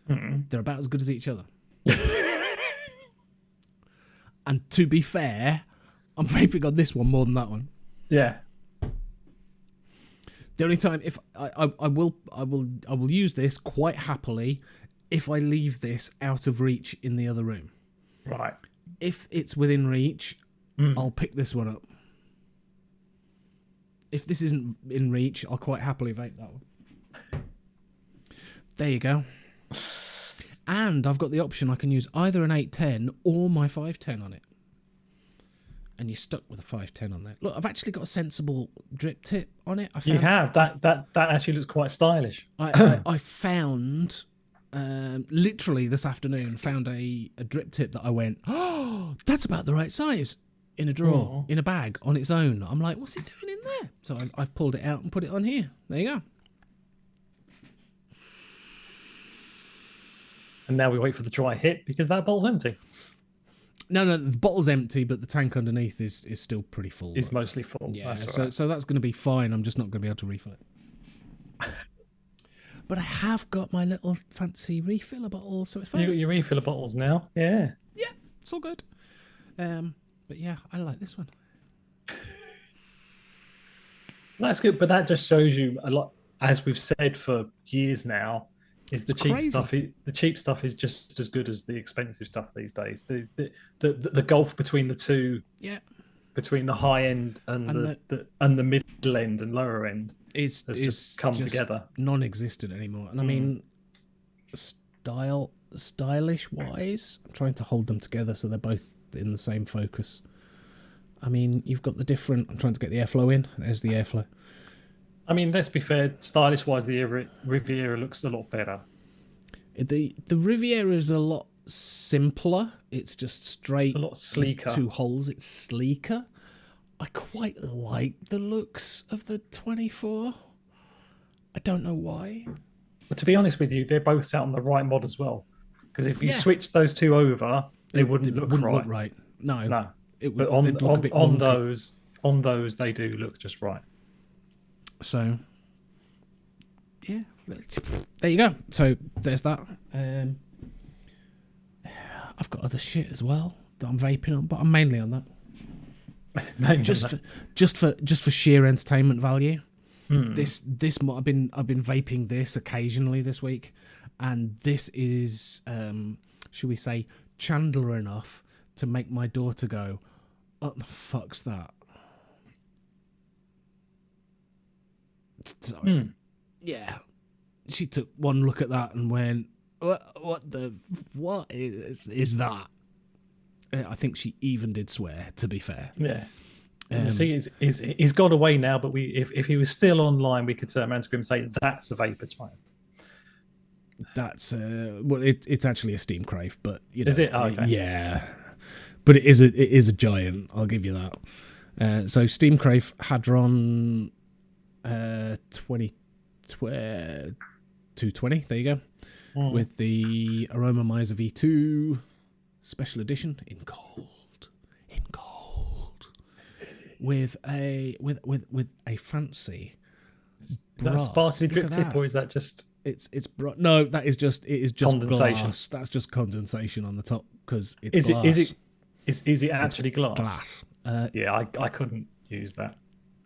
they're about as good as each other. And to be fair, I'm vaping on this one more than that one. Yeah. The only time if I will use this quite happily if I leave this out of reach in the other room. Right. If it's within reach, I'll pick this one up. If this isn't in reach, I'll quite happily vape that one. There you go. And I've got the option I can use either an 810 or my 510 on it. And you're stuck with a 510 on there. Look, I've actually got a sensible drip tip on it. You have. That actually looks quite stylish. I found, literally this afternoon, found a drip tip that I went, oh, that's about the right size, in a drawer, in a bag, on its own. I'm like, what's it doing in there? So I've pulled it out and put it on here. There you go. And now we wait for the dry hit because that bottle's empty. No, the bottle's empty, but the tank underneath is still pretty full. It's mostly full. Yeah, so that's going to be fine. I'm just not going to be able to refill it. But I have got my little fancy refiller bottle, so it's fine. You got your refiller bottles now? Yeah. Yeah, it's all good. But yeah, I like this one. That's good, but that just shows you a lot, as we've said for years now, is the cheap stuff. The cheap stuff is just as good as the expensive stuff these days. The gulf between the two, between the high end and the middle end and lower end, has just come together. Non-existent anymore. And I mean, stylish wise, I'm trying to hold them together so they're both in the same focus. I mean, you've got the different. I'm trying to get the airflow in. There's the airflow. I mean, let's be fair. Stylish-wise, the Riviera looks a lot better. The Riviera is a lot simpler. It's just straight. It's a lot sleeker. 2 holes. It's sleeker. I quite like the looks of the 24. I don't know why. But to be honest with you, they're both sat on the right mod as well. Because if you switch those two over, they wouldn't look right. No. But on those, they do look just right. So, yeah, there you go. So there's that. I've got other shit as well that I'm vaping on, but I'm mainly on that. Just for sheer entertainment value. This I've been vaping this occasionally this week, and this is should we say Chandler enough to make my daughter go, "What the fuck's that?" So, yeah, she took one look at that and went, what is that? I think she even did swear, to be fair. Yeah. See, he's got away now, but if he was still online, we could turn around to him and say that's a vapor type. That's it's actually a steam crave, but is it? Oh, okay. Yeah, but it is a giant. I'll give you that. So steam crave Hadron 220. There you go. With the Aromamizer V2 special edition in gold. With a fancy. Is that a sparkly drip tip, or is that just? No, that is just condensation. Glass. That's just condensation on the top because it's is glass. Is it actually glass? Glass. Yeah, I couldn't use that.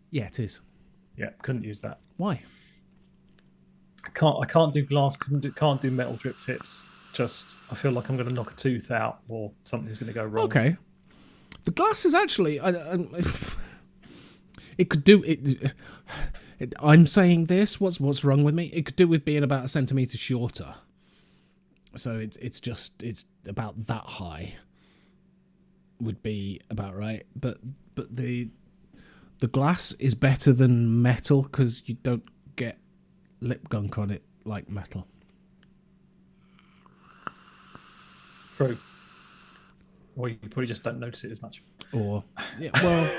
Yeah, it is. Yeah, couldn't use that. Why? I can't do glass. Can't do metal drip tips. Just I feel like I'm going to knock a tooth out or something's going to go wrong. Okay. The glass is actually. It could do it. I'm saying this. What's wrong with me? It could do with being about a centimetre shorter. So it's about that high. Would be about right. But the glass is better than metal because you don't get lip gunk on it like metal. True. Or you probably just don't notice it as much. Or yeah, well.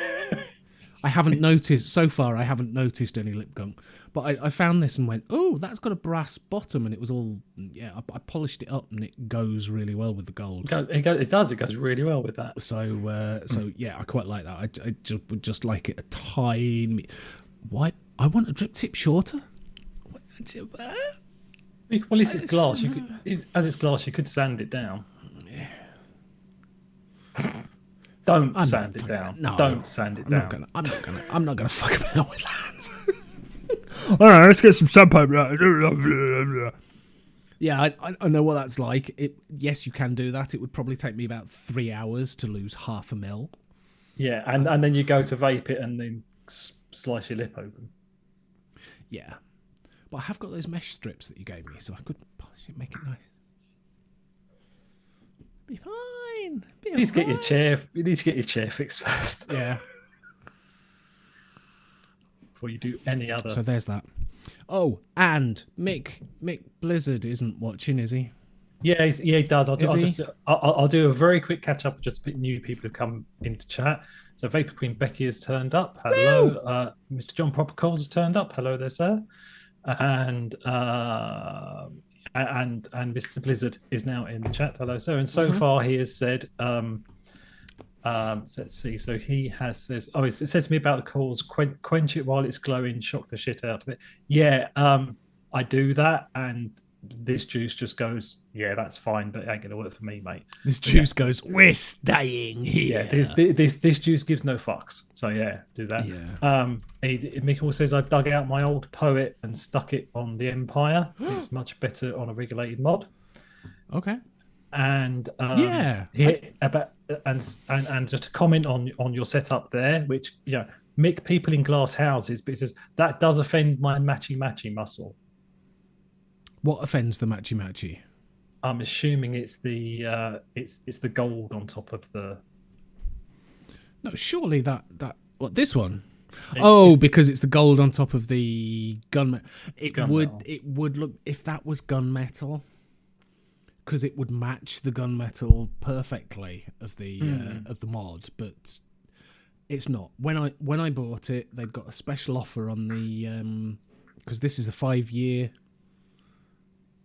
I haven't noticed so far. I haven't noticed any lip gunk, but I found this and went, "Oh, that's got a brass bottom," and it was all I polished it up, and it goes really well with the gold. It does. It goes really well with that. So yeah, I quite like that. I would just like it a tiny. Why? I want a drip tip shorter. Well, it's glass. It's glass. You could sand it down. Yeah. Don't sand it down. No, don't sand it down. I'm not gonna fuck about with that. All right, let's get some sandpaper. Yeah, I know what that's like. Yes, you can do that. It would probably take me about 3 hours to lose 0.5 mil. Yeah, and then you go to vape it and then slice your lip open. Yeah, but I have got those mesh strips that you gave me, so I could polish it, make it nice. Be fine. You need to get your chair. You need to get your chair fixed first. Yeah. Before you do any other. So there's that. Oh, and Mick Blizzard isn't watching, is he? Yeah, he does. I'll do a very quick catch up. Just a bit new people who come into chat. So Vapor Queen Becky has turned up. Hello, Mr. John Proper Coles has turned up. Hello there, sir. And Mr. Blizzard is now in the chat. Hello, sir. And so far he has said, let's see. So he says, he said to me about the coals, quench it while it's glowing, shock the shit out of it. Yeah, I do that, and this juice just goes, yeah, that's fine, but it ain't gonna work for me, mate. This juice goes, we're staying here. Yeah, this juice gives no fucks. So yeah, do that. Yeah. Michael says I dug out my old poet and stuck it on the Empire. It's much better on a regulated mod. Okay. And and just to comment on your setup there, which Mick, people in glass houses, but it says that does offend my matchy muscle. What offends the matchy? I'm assuming it's the gold on top of the. No, surely that this one. It's because it's the gold on top of the gunmetal. It would look, if that was gunmetal, because it would match the gunmetal perfectly of the mod, but it's not. When I bought it, they'd got a special offer on the because this is a 5-year.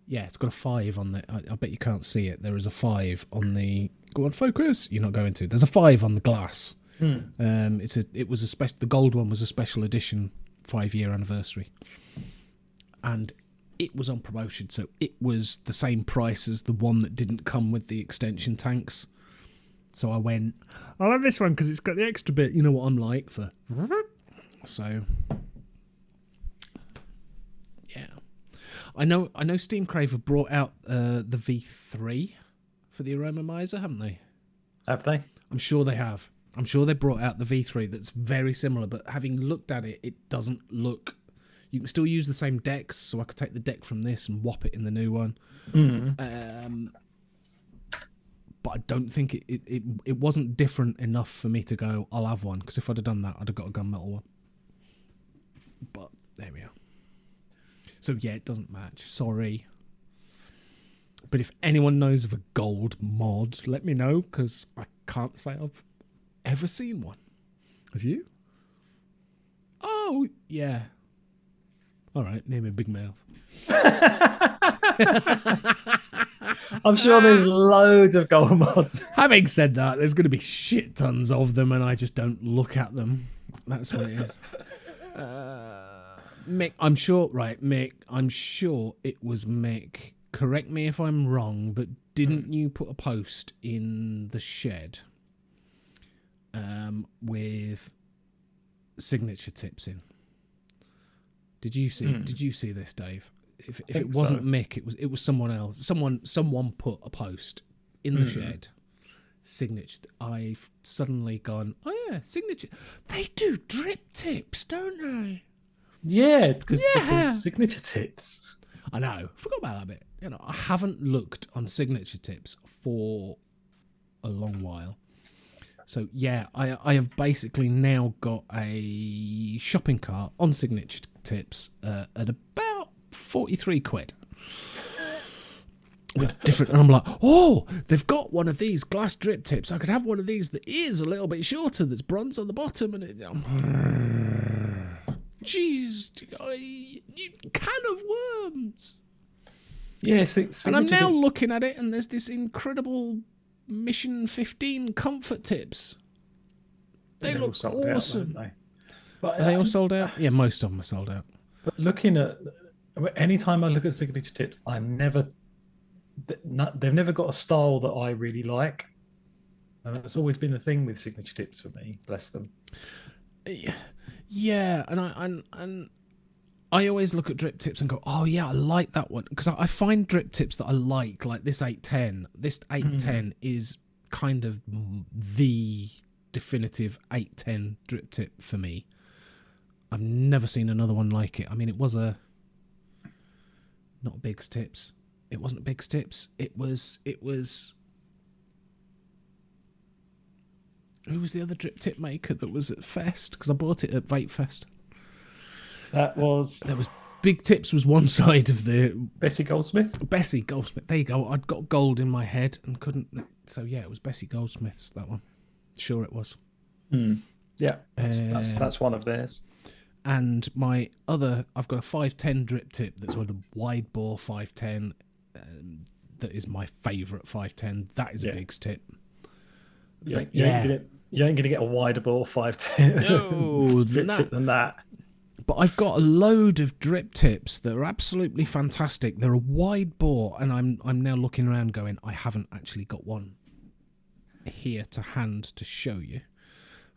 Yeah, it's got a 5 on the. I bet you can't see it. There is a 5 on the. Go on, focus. You're not going to. There's a 5 on the glass. It was a special. The gold one was a special edition 5-year anniversary, and it was on promotion, so it was the same price as the one that didn't come with the extension tanks. So I went, I'll have this one because it's got the extra bit. You know what I'm like for. So yeah, I know Steam Crave have brought out the V3 for the Aromamizer, haven't they? Have they? I'm sure they have. I'm sure they brought out the V3 that's very similar, but having looked at it, it doesn't look. You can still use the same decks, so I could take the deck from this and whop it in the new one. but I don't think it wasn't different enough for me to go, I'll have one, because if I'd have done that, I'd have got a gunmetal one. But there we are. So yeah, it doesn't match. Sorry. But if anyone knows of a gold mod, let me know, because I can't say I've ever seen one. Have you? Oh, yeah. All right, name a big mouth. I'm sure there's loads of gold mods. Having said that, there's going to be shit tons of them, and I just don't look at them. That's what it is. Mick, I'm sure, right, Mick, I'm sure it was Mick. Correct me if I'm wrong, but didn't you put a post in the shed with signature tips in? Did you see this, Dave? If it wasn't Mick, it was someone else. Someone put a post in the shed. Signature. I've suddenly gone, oh yeah, signature. They do drip tips, don't they? Yeah, because they're signature tips. I know. Forgot about that bit. You know, I haven't looked on signature tips for a long while. So yeah, I have basically now got a shopping cart on signature tips at about 43 quid. With different, and I'm like, oh, they've got one of these glass drip tips. I could have one of these that is a little bit shorter, that's bronze on the bottom, and it. Jeez, you can of worms. Yes, and I'm now looking at it, and there's this incredible Mission 15 comfort tips. They look awesome. Out, but are they all sold out? Yeah, most of them are sold out. But looking at, anytime I look at signature tips, they've never got a style that I really like, and that's always been the thing with signature tips for me. Bless them. Yeah, and I always look at drip tips and go, oh yeah, I like that one, because I find drip tips that I like this 810. This 810 is kind of the definitive 810 drip tip for me. I've never seen another one like it. I mean, it was not Big's Tips. It wasn't Big's Tips. It was. Who was the other drip tip maker that was at Fest? Because I bought it at Vape Fest. There was Big Tips was one side of the Bessie Goldsmith. Bessie Goldsmith. There you go. I'd got gold in my head and couldn't. So yeah, it was Bessie Goldsmith's, that one. Sure, it was. Yeah, that's one of theirs. And I've got a 510 drip tip that's on a wide bore 510. That is my favourite 510. That is a Big's tip. You ain't going to get a wider bore 510 drip tip than that. But I've got a load of drip tips that are absolutely fantastic. They're a wide bore, and I'm now looking around going, I haven't actually got one here to hand to show you.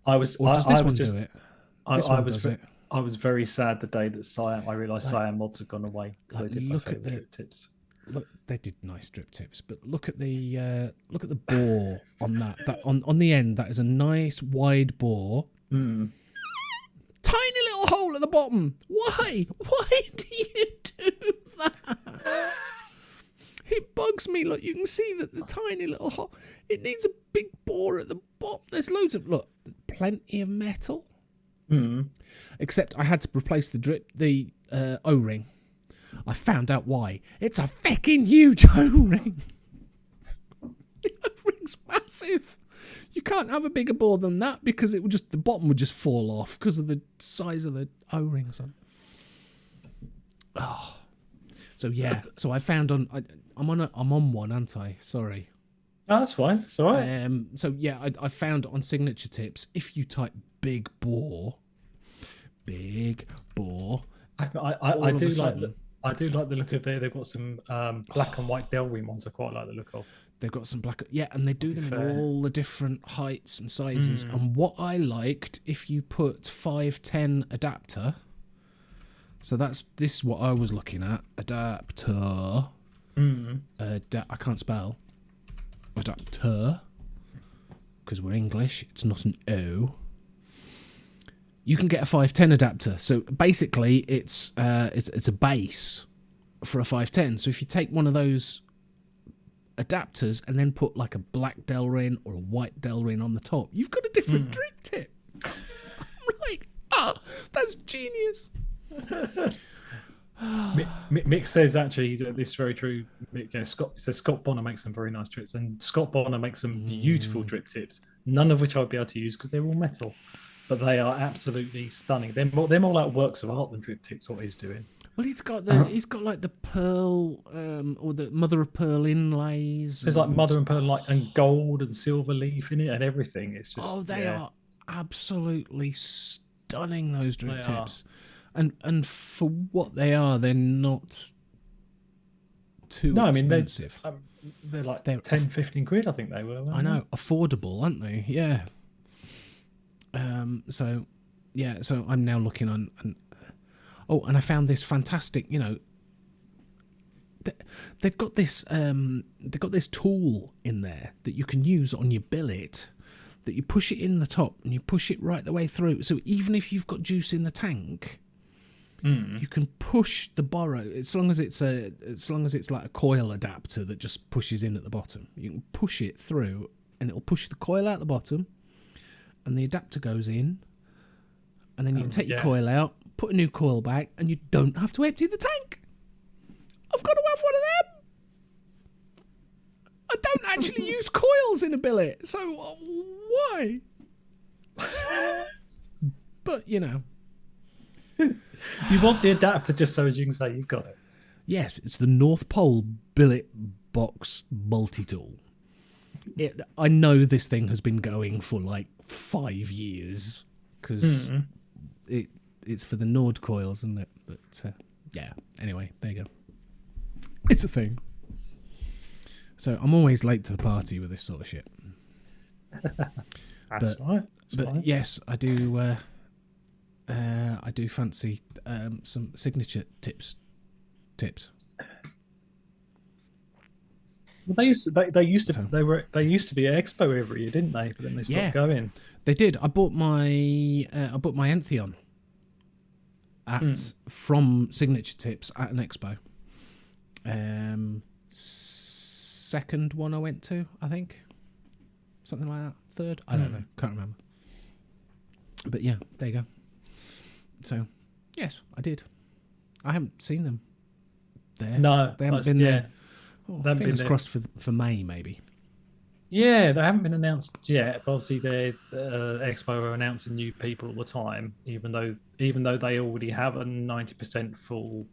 Does this one do it? I was very sad the day that I realised Cyan mods had gone away. Look at the drip tips. Look, they did nice drip tips, but look at the bore on that. That on the end, that is a nice wide bore. Tiny little hole at the bottom. Why? Why do you do that? It bugs me. Look, you can see that the tiny little hole. It needs a big bore at the bottom. There's loads of plenty of metal. Except I had to replace the O-ring. I found out why. It's a fucking huge O-ring. The O-ring's massive. You can't have a bigger bore than that, because the bottom would just fall off because of the size of the O-ring. Oh. So yeah. So I found I'm on one, aren't I? Sorry. Oh, that's fine. It's all right. So yeah, I found on signature tips, if you type big bore. I do like the look of it. They've got some black and white Delwyn ones I quite like the look of. They've got some black, and they do them in all the different heights and sizes. And what I liked, if you put 510 adapter, so this is what I was looking at, adapter. I can't spell adapter because we're English. It's not an O. You can get a 510 adapter. So basically, it's a base for a 510. So if you take one of those adapters and then put like a black Delrin or a white Delrin on the top, you've got a different drip tip. I'm like, that's genius. Mick says actually that this is very true. Scott Bonner makes some very nice drips, and Scott Bonner makes some beautiful drip tips, none of which I'd be able to use because they're all metal, but they are absolutely stunning. They're more like works of art than drip tips. What he's doing. Well, he's got like the pearl or the mother of pearl inlays. There's like mother and pearl and gold and silver leaf in it and everything. It's just they are absolutely stunning, those drip tips. And for what they are, they're not too expensive. They're like 10, 15 quid, I think they were. I know, affordable, aren't they? Yeah. So I'm now looking on. And I found this fantastic. They've got this tool in there that you can use on your billet. That you push it in the top and you push it right the way through. So even if you've got juice in the tank. You can push the borrow as long as it's like a coil adapter that just pushes in at the bottom. You can push it through, and it'll push the coil out the bottom, and the adapter goes in, and then you can take your coil out, put a new coil back, and you don't have to empty the tank. I've got to have one of them. I don't actually use coils in a billet, so why? But you want the adapter just so as you can say you've got it. Yes, it's the North Pole Billet Box Multi-Tool. I know this thing has been going for like 5 years because it's for the Nord coils, isn't it? But anyway, there you go. It's a thing. So I'm always late to the party with this sort of shit. That's right. But yes, I do. I do fancy some signature tips. Well, they used to be at Expo every year, didn't they? But then they stopped going. They did. I bought my Entheon from Signature Tips at an Expo. Second one I went to, I think, something like that. Third, I don't know, can't remember. But yeah, there you go. So, yes, I did. I haven't seen them there. No, they haven't been there. Oh, fingers crossed for May, maybe. Yeah, they haven't been announced yet. But obviously, their Expo are announcing new people all the time, even though they already have a 90% full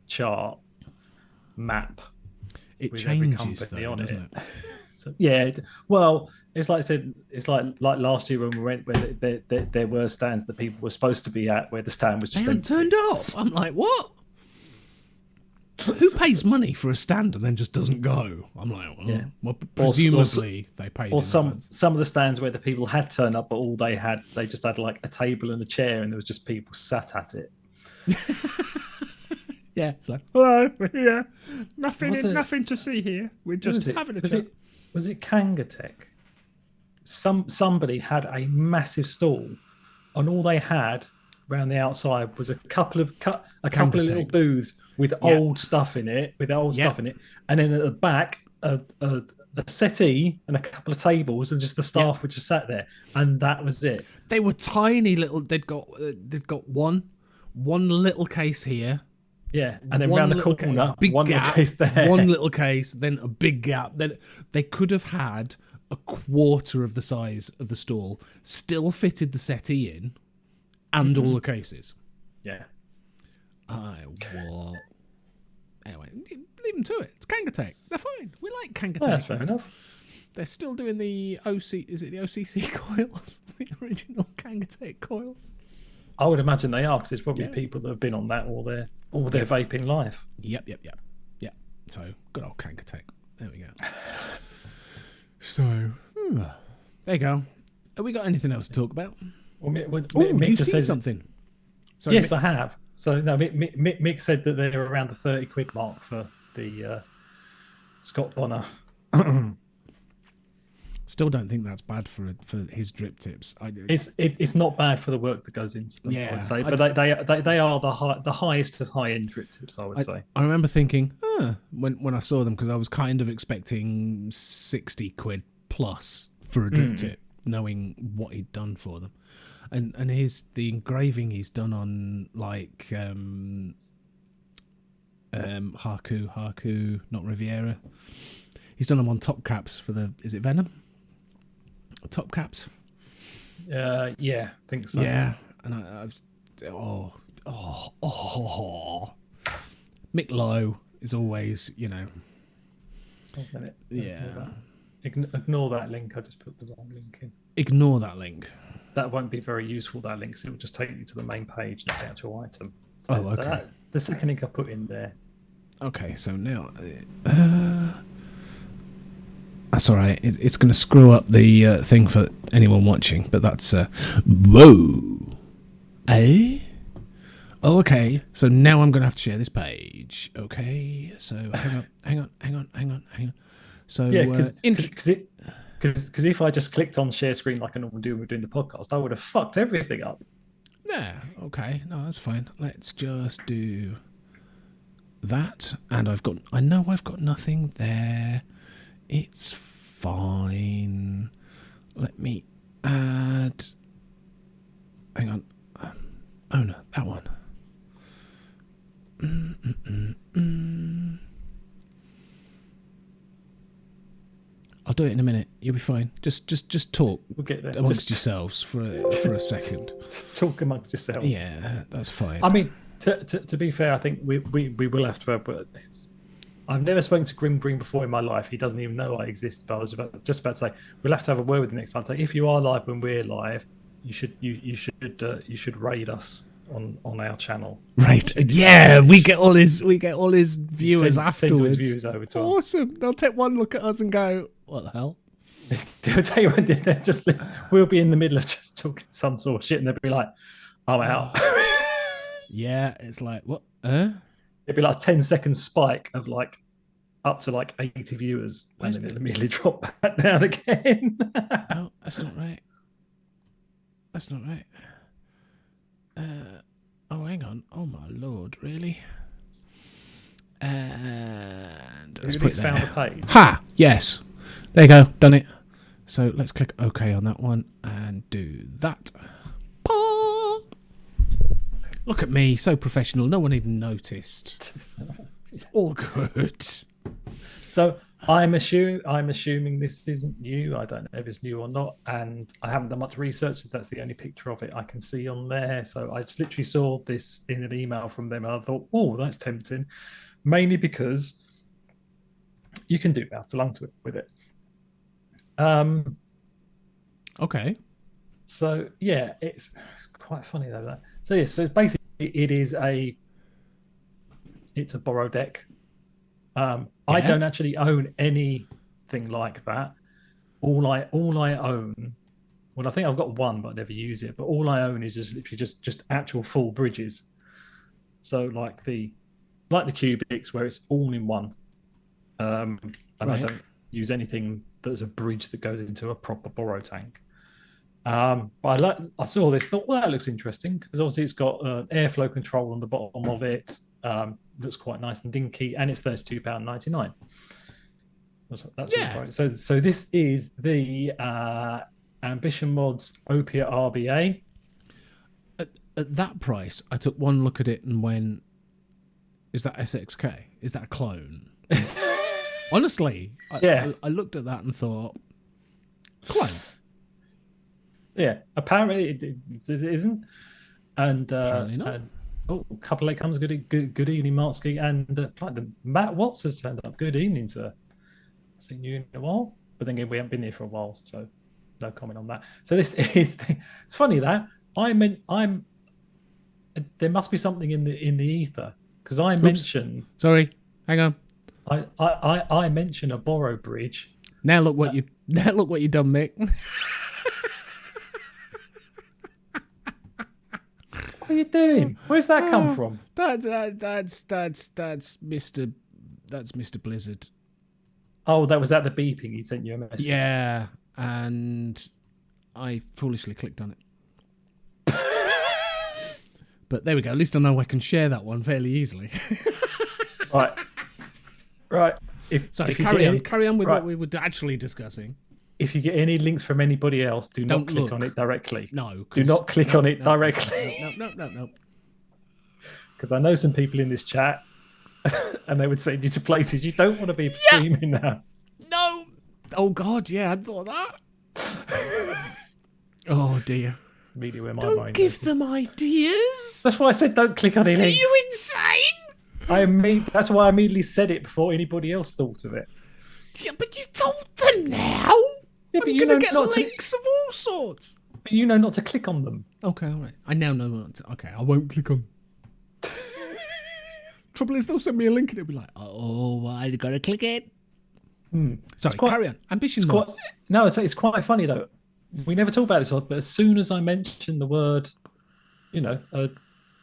chart map. It with changes, every company though, on doesn't it. it? So, yeah, well, it's like I said, it's like last year when we went, where there were stands that people were supposed to be at, where the stand was just they haven't turned up. I'm like, what? Who pays money for a stand and then just doesn't go? I'm like, well, presumably they paid. Or some of the stands where the people had turned up, but they just had like a table and a chair, and there was just people sat at it. Yeah, it's like, hello, we're here. Nothing to see here. We're just having a chat. Was it Kangatech? Somebody had a massive stall, and all they had around the outside was a couple of little booths with old stuff in it, and then at the back a settee and a couple of tables, and just the staff were just sat there, and that was it. They were tiny little. They'd got one little case here. Yeah, and then round the corner, one little case there. One little case, then a big gap. Then they could have had a quarter of the size of the stall, still fitted the settee in, and all the cases. Yeah. What? Anyway, leave them to it. It's Kangatech. They're fine. We like Kangatech. That's fair enough. They're still doing the Is it the OCC coils? The original Kangatech coils? I would imagine they are, because there's probably people that have been on that all their vaping life. Yep. So, good old Kangatech. There we go. So, there you go. Have we got anything else to talk about? Well, Mick just said something. Sorry, yes, Mick. I have. So, no, Mick said that they're around the 30 quid mark for the Scott Bonner. Still don't think that's bad for his drip tips. It's not bad for the work that goes into them, I would say. But they are the highest of high end drip tips, I would say. I remember thinking, when I saw them, because I was kind of expecting 60 quid plus for a drip tip, knowing what he'd done for them, and the engraving he's done on like Haku, not Riviera. He's done them on top caps for is it Venom? Top caps. Yeah, I think so. Yeah, and I've Mick Lowe is always, Yeah. Ignore that link. I just put the wrong link in. Ignore that link. That won't be very useful. That link, so it will just take you to the main page, not the actual item. Oh, okay. The second link I put in there. Okay, so now. That's all right. It's going to screw up the thing for anyone watching, but that's... whoa! Eh? Oh, okay. So now I'm going to have to share this page. Okay, so hang on. So yeah, because if I just clicked on share screen like I normally do when we're doing the podcast, I would have fucked everything up. Yeah, okay. No, that's fine. Let's just do that. And I know I've got nothing there. It's fine. Let me add. Hang on. Oh no, that one. I'll do it in a minute. You'll be fine. Just talk. We'll get there. Amongst yourselves for a second. Talk amongst yourselves. Yeah, that's fine. I mean, to be fair, I think we will have to. But I've never spoken to Grim Green before in my life. He doesn't even know I exist. But I was just about to say we'll have to have a word with him next time. So if you are live when we're live, you should raid us on our channel. Right? Yeah, we get all his viewers afterwards. Send his viewers over to us. Awesome. They'll take one look at us and go, "What the hell?" They'll tell you when they're just we'll be in the middle of just talking some sort of shit, and they'll be like, "I'm out." Yeah, it's like what? It'd be like a 10-second spike of like up to like 80 viewers, and then it'll immediately drop back down again. Oh, that's not right. That's not right. Oh, hang on. Oh my lord, really? And let's put it there. Found a page. Ha! Yes. There you go. Done it. So let's click OK on that one and do that. Look at me, so professional. No one even noticed. It's all good. So I'm assuming this isn't new. I don't know if it's new or not, and I haven't done much research. That's the only picture of it I can see on there. So I just literally saw this in an email from them, and I thought, oh, that's tempting. Mainly because you can do mouth to lung to it with it. Okay. So yeah, it's quite funny though. That so yeah, so basically it's a borrow deck. I don't actually own anything like that. All I own, well, I think I've got one, but I never use it. But all I own is just literally just actual full bridges. So like the cubics where it's all in one. And right. I don't use anything that's a bridge that goes into a proper borrow tank. But I saw this, thought, well, that looks interesting because obviously it's got airflow control on the bottom of it. Looks quite nice and dinky, and it's £32.99. That's yeah. Right. So this is the Ambition Mods Opiate RBA. At that price, I took one look at it and went, "Is that SXK? Is that a clone?" Honestly, I looked at that and thought, "Clone." Yeah, apparently it isn't, and apparently not. A couple late comes. Good evening, Martsky, and like the Matt Watts has turned up. Good evening, sir. I've seen you in a while, but then again, we haven't been here for a while, so no comment on that. So this is it's funny that there must be something in the ether because I mentioned. Sorry, hang on. I mention a borrow bridge. Now look what you done, Mick. What are you doing? Where's that come from? That's Mr. Blizzard. Oh, that was the beeping. He sent you a message. Yeah, and I foolishly clicked on it. But there we go. At least I know I can share that one fairly easily. Right. Carry on with what we were actually discussing. If you get any links from anybody else, don't click on it directly. No. Do not click on it directly. No. Because I know some people in this chat, and they would send you to places you don't want to be streaming now. No. Oh, God, yeah, I thought that. Oh, dear. Really where my don't mind give goes. them ideas. That's why I said don't click on any links. Are you insane? That's why I immediately said it before anybody else thought of it. Yeah, but you told them now. Yeah, but I'm going to get links of all sorts. But you know not to click on them. Okay, all right. I now know not to. Okay, I won't click on. Trouble is, they'll send me a link and it'll be like, oh, well, I got to click it. Sorry, carry on. Ambition mods. It's quite funny, though. We never talk about this, but as soon as I mention the word, a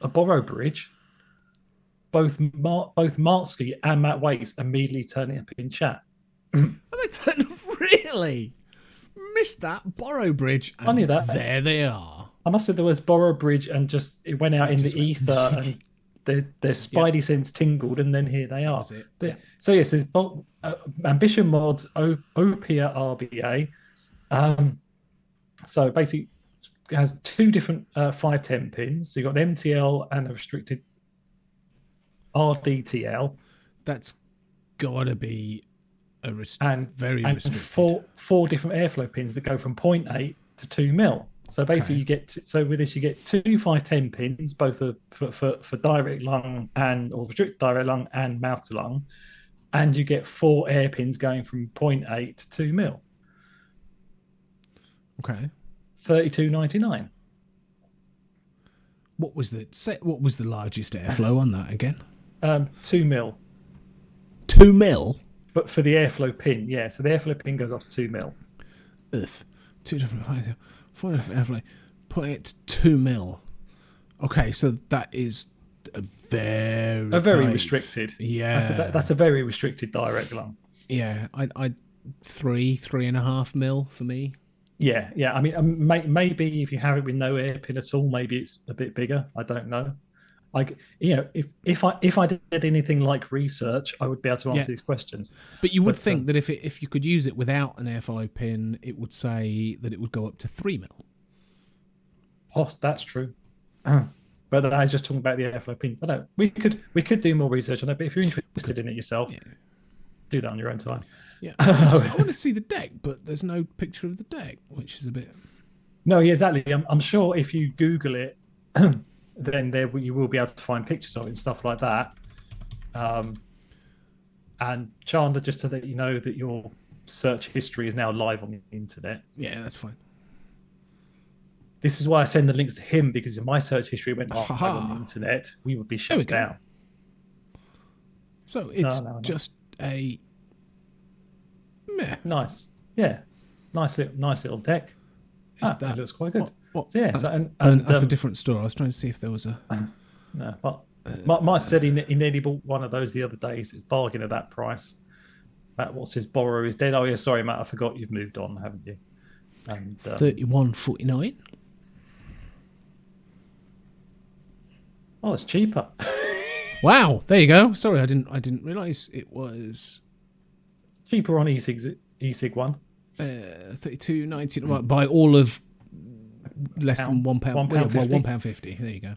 borrow bridge, both Martsky and Matt Waits immediately turn it up in chat. Really? Missed that borrow bridge. And funny that. There they are. I must say there was borrow bridge and just it went out in the ether and their spidey sense tingled and then here they are. So yes, there's Ambition Mods, OPIA RBA. So basically, it has two different 510 pins. So you've got an MTL and a restricted RDTL. That's got to be very restricted. And four different airflow pins that go from 0.8 to 2 mil. So basically, with this you get two 510 pins, both for direct lung or restricted direct lung and mouth to lung, and you get 4 air pins going from 0.8 to 2 mil. Okay. $32.99. What was the largest airflow on that again? 2 mil. 2 mil? But for the airflow pin, yeah. So the airflow pin goes up to 2 mil. 2 different 4 different airflow. Put it to 2 mil. Okay, so that is a very restricted. Yeah. That's a very restricted direct lung. Yeah, I 3.5 mil for me. Yeah. I mean, maybe if you have it with no airpin at all, maybe it's a bit bigger. I don't know. Like, if I did anything like research, I would be able to answer these questions. But you would think that if you could use it without an airflow pin, it would say that it would go up to 3 mil. Oh, that's true. But I was just talking about the airflow pins. I don't. We could do more research on that. But if you're interested in it yourself, do that on your own time. Yeah, I want to see the deck, but there's no picture of the deck, which is a bit. No, yeah, exactly. I'm sure if you Google it, then you will be able to find pictures of it and stuff like that. And Chandler, just to let you know that your search history is now live on the internet. Yeah, that's fine. This is why I send the links to him, because if my search history went live on the internet, we would be shut down. So it's just a nice, nice little deck. It looks quite good. What? So, that's a different store. I was trying to see if there was a. No, but Mike said he nearly bought one of those the other day. So it's bargain at that price. Matt, what's his borrower is dead. Oh yeah, sorry, Matt, I forgot you've moved on, haven't you? And 31.49. Oh, it's cheaper. Wow, there you go. Sorry, I didn't realise it was cheaper on eSig one. 32.90. Right, by all of less than £1. £1.50. There you go.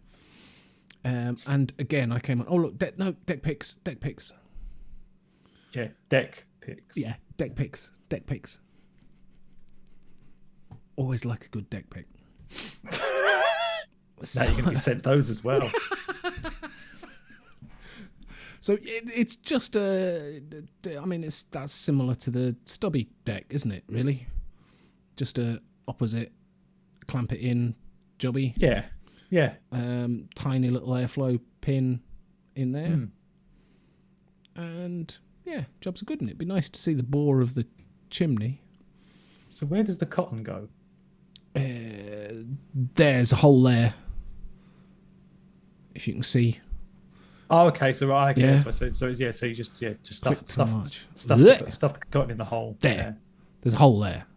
And again, I came on. Oh look, deck picks. Yeah, deck picks. Yeah, deck picks. Always like a good deck pick. Now you're going to be sent those as well. So it's just that's similar to the stubby deck, isn't it? Really, just a opposite, clamp it in, jobby. Yeah. Tiny little airflow pin in there, and jobs are good. And it'd be nice to see the bore of the chimney. So where does the cotton go? There's a hole there. If you can see. Oh, okay. So right, okay. So you just stuff the cotton in the hole. There. There's a hole there.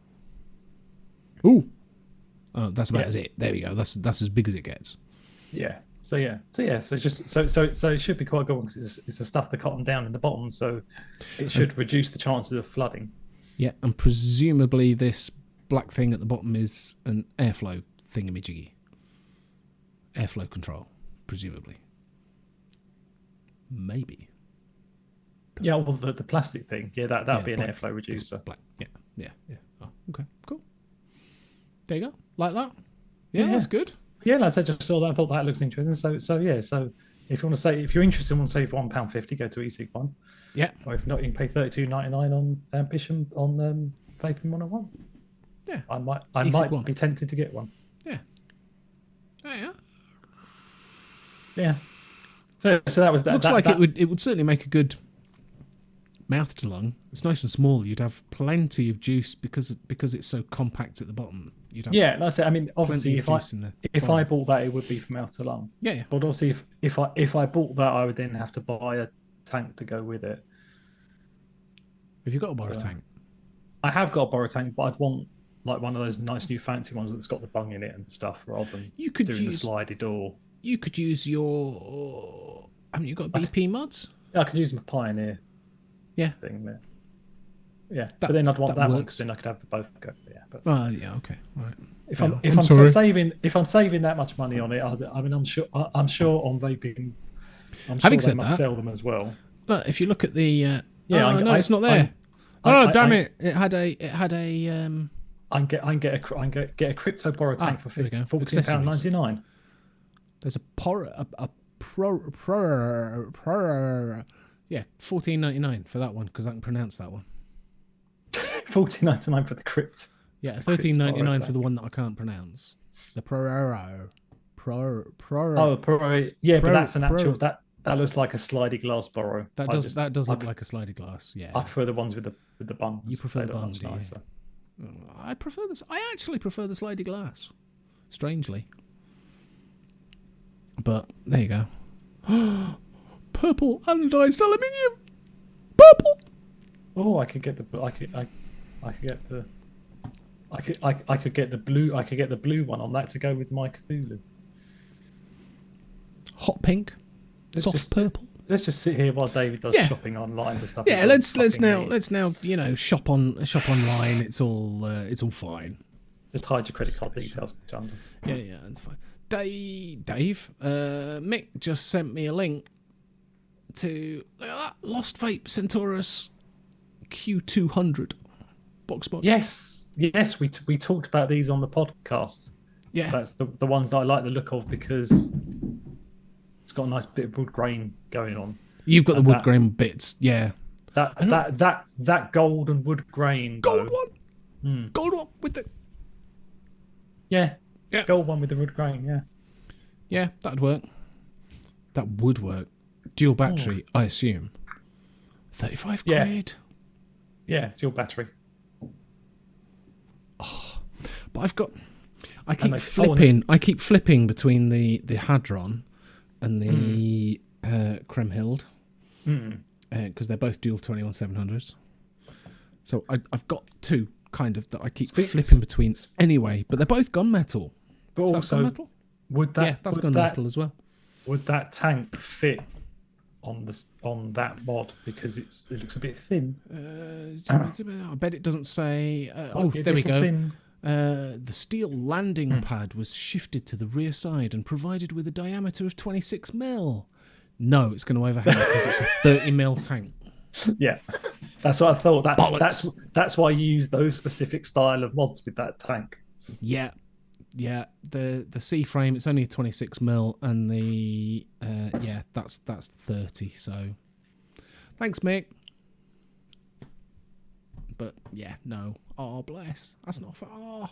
Ooh. Oh, that's about as it. There we go. That's as big as it gets. Yeah. So it should be quite good because it's the stuff that cotton down in the bottom, so it should reduce the chances of flooding. Yeah, and presumably this black thing at the bottom is an airflow thingamajiggy. Airflow control, presumably. Maybe. Yeah, well, the plastic thing, that'd be an airflow reducer. Black. Yeah. Oh, okay, cool. There you go, like that. Yeah, that's good. Yeah, like I said, just saw that. I thought that looks interesting. So if you're interested and want to save £1.50, go to eSig1. Yeah. Or if not, you can pay $32.99 on Ambition on Vaping 101. Yeah. I might be tempted to get one. Yeah. Oh, yeah. Yeah. So that was that. Looks like it would certainly make a good mouth to lung. It's nice and small. You'd have plenty of juice because it's so compact at the bottom. You'd have that's it. I mean, obviously, if I bought that, it would be from mouth to lung. Yeah. But obviously, if I bought that, I would then have to buy a tank to go with it. Have you got a borrow tank? I have got a borrow tank, but I'd want like one of those nice new fancy ones that's got the bung in it and stuff, rather than doing the slidey door. You could use your. Haven't you got BP mods? Yeah, I could use my Pioneer. Yeah. Thing there. Yeah, but then I'd want that one because then I could have both go. Yeah, but okay, all right. If I'm saving that much money on it, I'm sure on vaping. Having said that, sell them as well. Look, if you look at the it's not there. Damn it! It had a. I can get a crypto borrow tank for £14.99. There's a $14.99 for that one because I can pronounce that one. $14.99 for the crypt. Yeah, $13.99 for the one that I can't pronounce. The pro. Yeah, but that's an actual that looks like a slidey glass borrow. That does look like a slidey glass. Yeah, I prefer the ones with the bungs. You prefer the bungs, nicer. I prefer this. I actually prefer the slidey glass. Strangely, but there you go. Purple anodized aluminium. Purple. Oh, I could get the blue. I could get the blue one on that to go with my Cthulhu. Hot pink. Soft purple. Let's just sit here while David does shopping online for stuff. Yeah, let's now shop online. It's all fine. Just hide your credit card details, John. Yeah, that's fine. Dave, Mick just sent me a link to Lost Vape Centaurus Q200 box mod. Yes, we talked about these on the podcast. Yeah, that's the ones that I like the look of because it's got a nice bit of wood grain going on. You've got the wood grain bits, yeah. That gold and wood grain. Gold one. Gold one with the. Yeah. Gold one with the wood grain. Yeah. Yeah, that'd work. That would work. Dual battery, I assume. 35 quid. Yeah, dual battery. Oh, but I keep flipping between the Hadron and the Kremhild because they're both dual 21700s. So I've got two kind of that I keep flipping between anyway, but they're both gunmetal. But is also, that gunmetal? That's gunmetal as well. Would that tank fit on that mod because it looks a bit thin? I bet it doesn't say. There we go. The steel landing pad was shifted to the rear side and provided with a diameter of 26 mil. No, it's going to overhang because it's a 30 mil tank. Yeah, that's what I thought. That's why you use those specific style of mods with that tank. Yeah. The C frame, it's only a 26 mil, and the that's 30. So, thanks, Mick. But yeah, no. Oh, bless. That's not fair. Oh,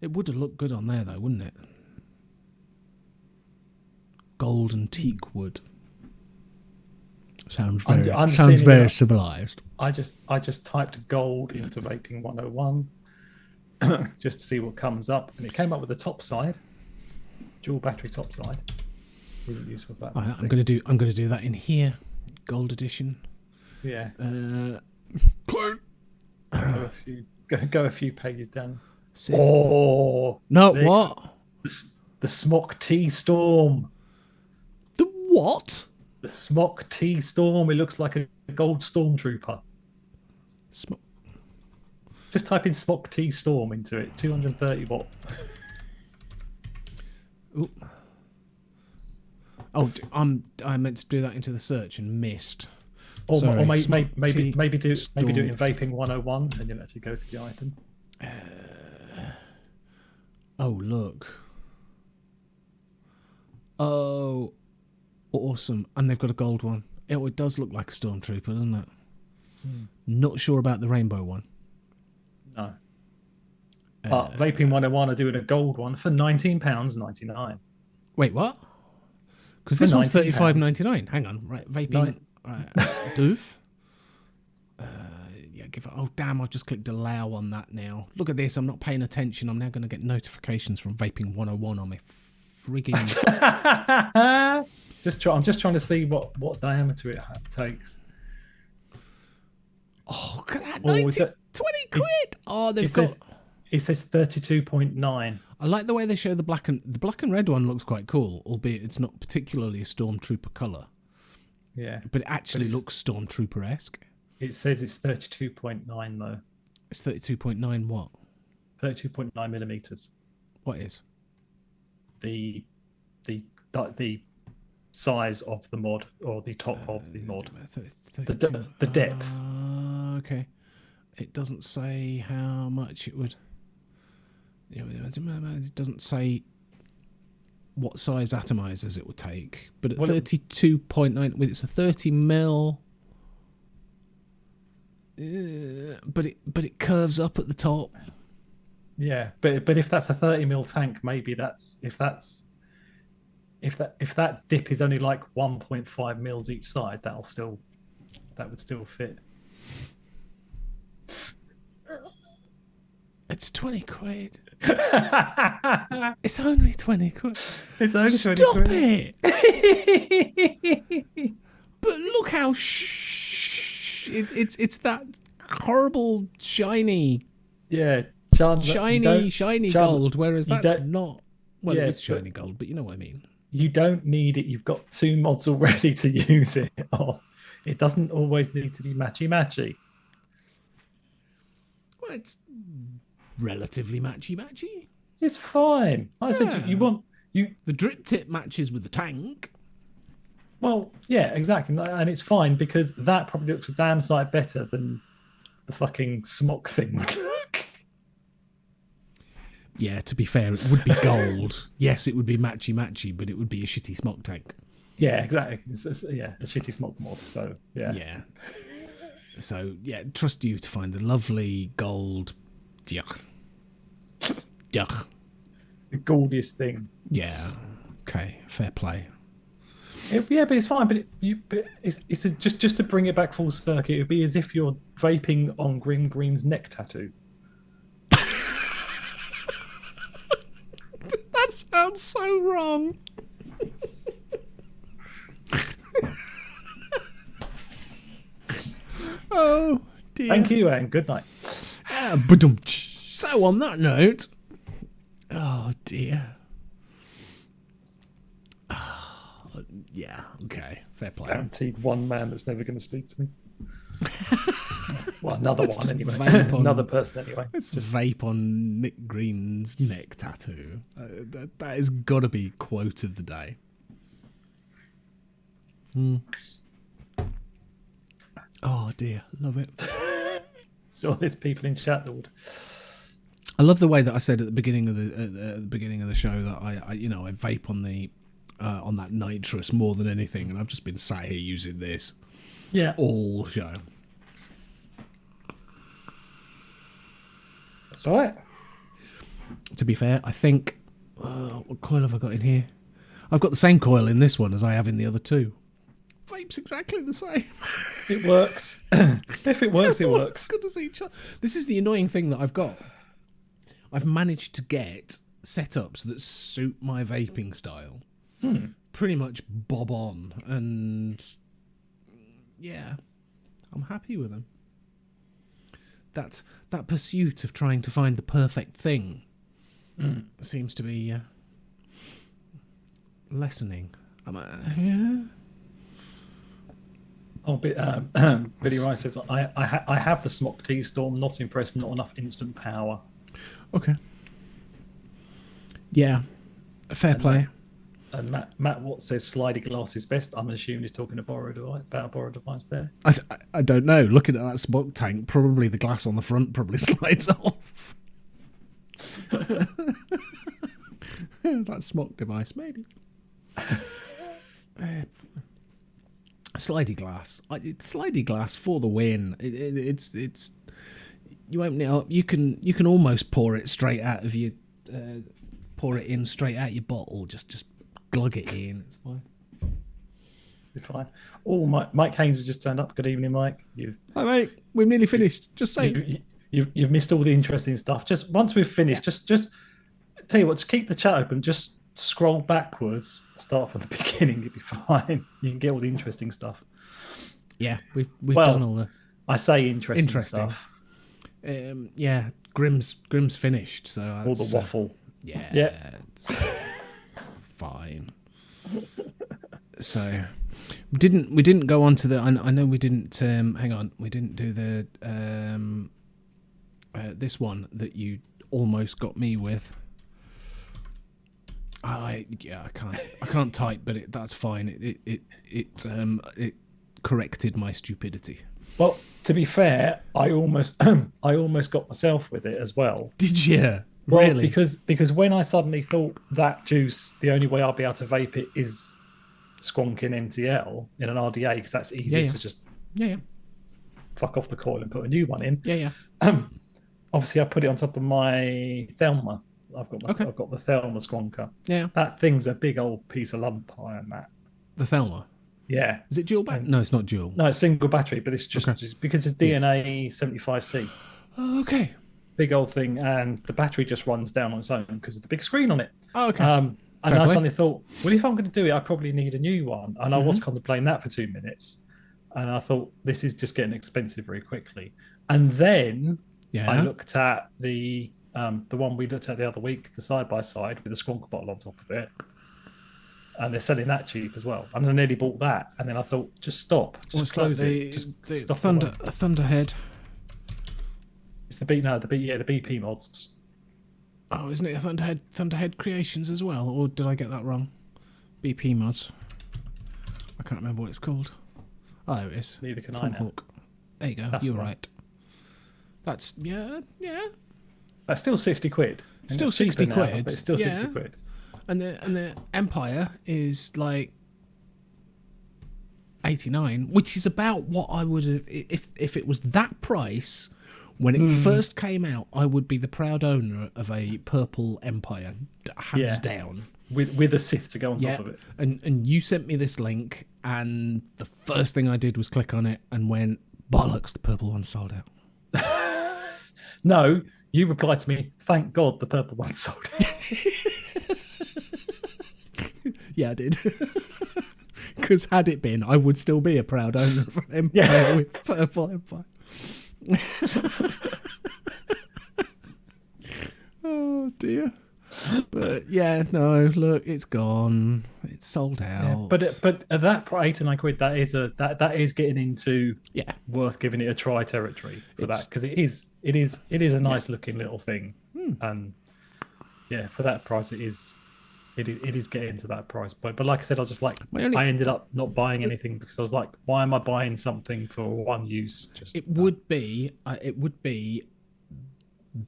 it would have looked good on there, though, wouldn't it? Gold and teak wood. Sounds very civilized. I just typed gold into Vaping 101 just to see what comes up, and it came up with the top side, dual battery top side. Really useful for that. I'm going to do that in here, gold edition. Yeah. Clone. Go a few pages down. Sith. Oh No, what? The Smock T Storm. The what? The Smock T Storm. It looks like a gold stormtrooper. Just type in Smock T Storm into it. 230 watt. Ooh. Oh, I meant to do that into the search and missed. Or maybe do it Storm. in Vaping 101 and you'll actually go to the item. Oh, look. Oh, awesome. And they've got a gold one. It does look like a stormtrooper, doesn't it? Not sure about the rainbow one. No. But Vaping 101 are doing a gold one for £19.99. Wait, what? Because this one's £35.99. Hang on. Right, Vaping... Doof. Yeah, give it. Oh damn! I've just clicked allow on that now. Look at this. I'm not paying attention. I'm now going to get notifications from Vaping 101 on my frigging. I'm just trying to see what diameter it takes. Oh, look at that! 20 quid. It says 32.9. I like the way they show the black and red one. Looks quite cool, albeit it's not particularly a stormtrooper color. Yeah, but it actually looks stormtrooper-esque. It says it's 32.9 though. It's 32.9 what? 32.9 millimeters. What is? The size of the mod or the top of the mod. The depth. Okay. It doesn't say how much it would. It doesn't say what size atomizers it would take, but at 32.9, it's a 30 mil. But it curves up at the top. Yeah, but if that's a 30 mil tank, maybe if that dip is only like 1.5 mils each side, that would still fit. It's 20 quid. It's only 20 quid. It's only 20 Stop quid. it. But look how it's that horrible shiny. Yeah, shiny gold. Whereas that's not. Well, yeah, it's shiny gold, but you know what I mean. You don't need it. You've got two mods already to use it. It doesn't always need to be matchy. Well, it's relatively matchy. It's fine. I said the drip tip matches with the tank. Well, yeah, exactly, and it's fine because that probably looks a damn sight better than the fucking smock thing would look. Yeah, to be fair, it would be gold. Yes, it would be matchy, but it would be a shitty smock tank. Yeah, exactly. It's a shitty smock mod. So yeah. Yeah. So yeah, trust you to find the lovely gold. Yuck. The goldiest thing. Yeah. Okay. Fair play. Yeah, but it's fine. But it's just to bring it back full circuit. It would be as if you're vaping on Grim Green's neck tattoo. That sounds so wrong. Oh dear. Thank you, and good night. So on that note, oh dear. Yeah, okay, fair play. Guaranteed one man that's never going to speak to me. Well, another Let's one just anyway. vape on- Another person anyway. Let's just vape on Nick Green's neck tattoo. That has got to be quote of the day. Oh dear, love it. Sure, there's people in chat that would. I love the way that I said at the beginning of the show that I vape on the on that nitrous more than anything, and I've just been sat here using this. Yeah. All show. That's all right. To be fair, I think what coil have I got in here? I've got the same coil in this one as I have in the other two. Vape's exactly the same. It works. If it works, it works. As good as each other. This is the annoying thing that I've got. I've managed to get setups that suit my vaping style. Pretty much bob on, and yeah, I'm happy with them. that pursuit of trying to find the perfect thing seems to be lessening. Yeah. Oh, Billy Rice says, I have the Smock T-Storm, not impressed, not enough instant power. Okay. Yeah, fair play. And Matt Watts says slidey glass is best. I'm assuming he's talking about a borrowed device there. I don't know. Looking at that smoke tank, probably the glass on the front probably slides off. That smoke device, maybe. Slidey glass. Slidey glass for the win. It's you open it up. You can almost pour it straight out of your pour it in straight out your bottle. Just glug it in. It's fine. It's fine. Oh, Mike Haynes has just turned up. Good evening, Mike. Hi, mate. We've nearly finished. Just saying. You've missed all the interesting stuff. Just once we've finished, just tell you what. Just keep the chat open. Just scroll backwards. Start from the beginning. You'll be fine. You can get all the interesting stuff. Yeah, we've done all the. I say interesting stuff. Yeah, Grimm's finished. So all the waffle. Yeah. It's fine. So we didn't go on to the. I know we didn't. Hang on, we didn't do the this one that you almost got me with. I can't type, but that's fine. It corrected my stupidity. Well, to be fair, I almost got myself with it as well. Did you? Well, really? Because when I suddenly thought that juice, the only way I'll be able to vape it is squonking MTL in an RDA, because that's easier to just fuck off the coil and put a new one in. Yeah. Obviously, I put it on top of my Thelma. I've got the Thelma squonker. Yeah. That thing's a big old piece of lump iron, that. The Thelma? Yeah. Is it dual battery? No, it's not dual. No, it's single battery, but it's just because it's DNA 75C. Oh, okay. Big old thing, and the battery just runs down on its own because of the big screen on it. Oh, okay. And I suddenly thought, well, if I'm going to do it, I probably need a new one. And I was contemplating that for 2 minutes. And I thought, this is just getting expensive very quickly. And then I looked at the one we looked at the other week, the side-by-side with a squonk bottle on top of it. And they're selling that cheap as well. And I nearly bought that. And then I thought, just stop. Just close it. Just stop. Thunderhead. It's the BP mods. Oh, isn't it a Thunderhead Creations as well? Or did I get that wrong? BP mods. I can't remember what it's called. Oh, there it is. Neither can Tom I now. Hawk. There you go. You're right. That's yeah. That's still 60 quid. Still 60 quid. Now, but it's still 60 quid. And the Empire is like 89, which is about what I would have if it was that price. When it first came out, I would be the proud owner of a purple Empire, hands down. With a Sith to go on top of it. And you sent me this link, and the first thing I did was click on it and went, bollocks, the purple one's sold out. No, you replied to me, thank God the purple one's sold out. Yeah, I did. Because had it been, I would still be a proud owner of an Empire with purple Empire. Oh dear. But yeah, no, look, it's gone. It's sold out. Yeah, but at that price, 89 quid, that is getting into worth giving it a try territory for that, because it is a nice looking little thing, and for that price it is getting to that price. But like I said, I was just like, I ended up not buying anything because I was like, why am I buying something for one use? It would be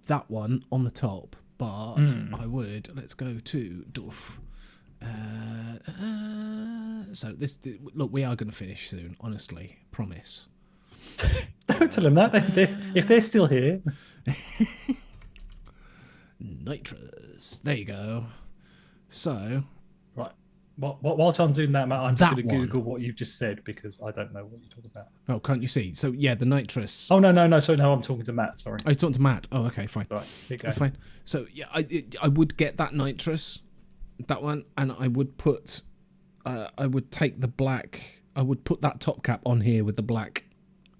that one on the top, but I would. Let's go to Duff. So look, we are going to finish soon. Honestly, promise. Don't tell them that. If they're still here. Nitrous. There you go. So, right. While I'm doing that, Matt, I'm just going to Google what you've just said because I don't know what you're talking about. Oh, can't you see? So, yeah, the nitrous. Oh, no. So, no, I'm talking to Matt. Sorry. Oh, you're talking to Matt. Oh, okay, fine. Right. That's fine. So, yeah, I would get that nitrous, that one, and I would put, I would take the black, I would put that top cap on here with the black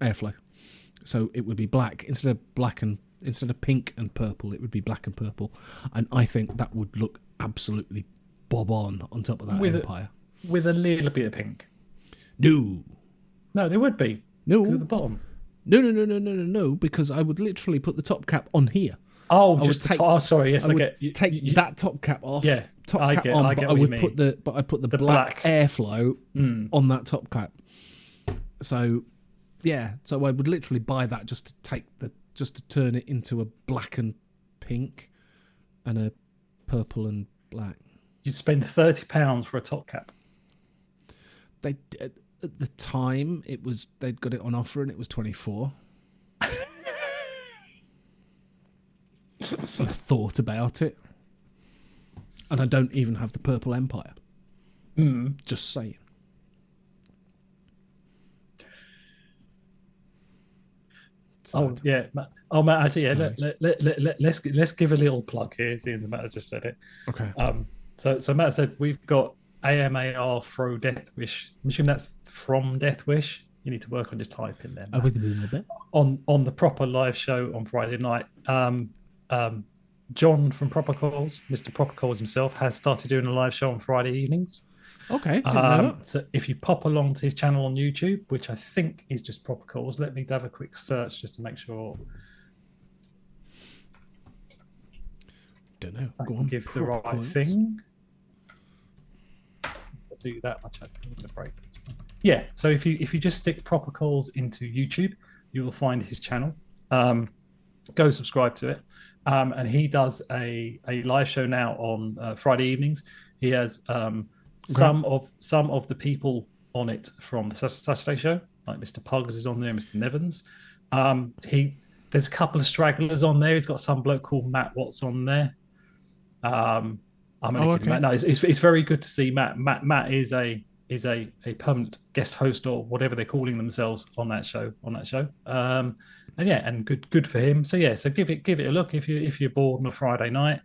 airflow. So it would be black instead of pink and purple. It would be black and purple, and I think that would look absolutely bob on top of that empire. With a little bit of pink. No, there would be. No, at the bottom. No, because I would literally put the top cap on here. Oh, sorry. Yes, I would take that top cap off. Yeah, top cap on, but I would put the black airflow on that top cap. So, yeah, so I would literally buy that just to turn it into a black and pink, and a purple and black. You'd spend £30 for a top cap. They at the time they'd got it on offer and it was 24. I thought about it, and I don't even have the purple empire. Just saying. Oh yeah. Oh Matt, actually, yeah. Let's give a little plug here. Since Matt has just said it. Okay. So Matt said we've got AMAR Throw Death Wish. I'm assuming that's from Death Wish. You need to work on your typing there. I was a bit on the proper live show on Friday night. John from Proper Calls, Mr. Proper Calls himself, has started doing a live show on Friday evenings. Okay. Didn't know that. So if you pop along to his channel on YouTube, which I think is just Proper Calls, let me have a quick search just to make sure. Don't know. I can give the right thing. I'll do that much. Yeah. So if you just stick Proper Calls into YouTube, you will find his channel. Go subscribe to it. And he does a live show now on Friday evenings. He has some of the people on it from the Saturday show, like Mr. Pugs is on there, Mr. Nevins. There's a couple of stragglers on there. He's got some bloke called Matt Watts on there. I'm only kidding, Matt. No, it's very good to see Matt. Matt is a permanent guest host or whatever they're calling themselves on that show. And good for him. So give it a look if you're bored on a Friday night.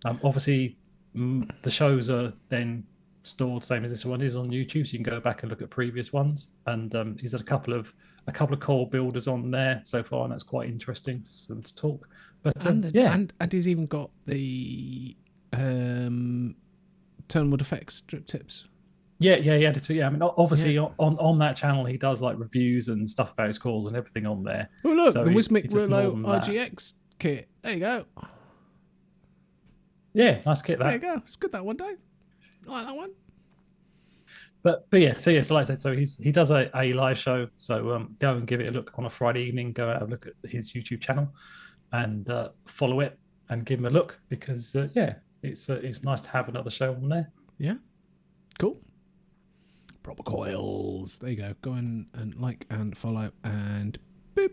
Obviously, the shows are then stored same as this one is on YouTube, so you can go back and look at previous ones. And he's had a couple of core builders on there so far, and that's quite interesting to talk. But and he's even got the Turnwood Effects strip tips. Yeah, he added to. Yeah, I mean, obviously on that channel he does like reviews and stuff about his calls and everything on there. Oh look, so the Wismic Rillo RGX kit. There you go. Yeah, nice kit that. There you go. It's good that one, Dave. I like that one. But so like I said, so he does a live show. So go and give it a look on a Friday evening. Go out and look at his YouTube channel and follow it and give him a look because it's nice to have another show on there. Yeah, cool. Proper Coils. There you go. Go in and like and follow and boop.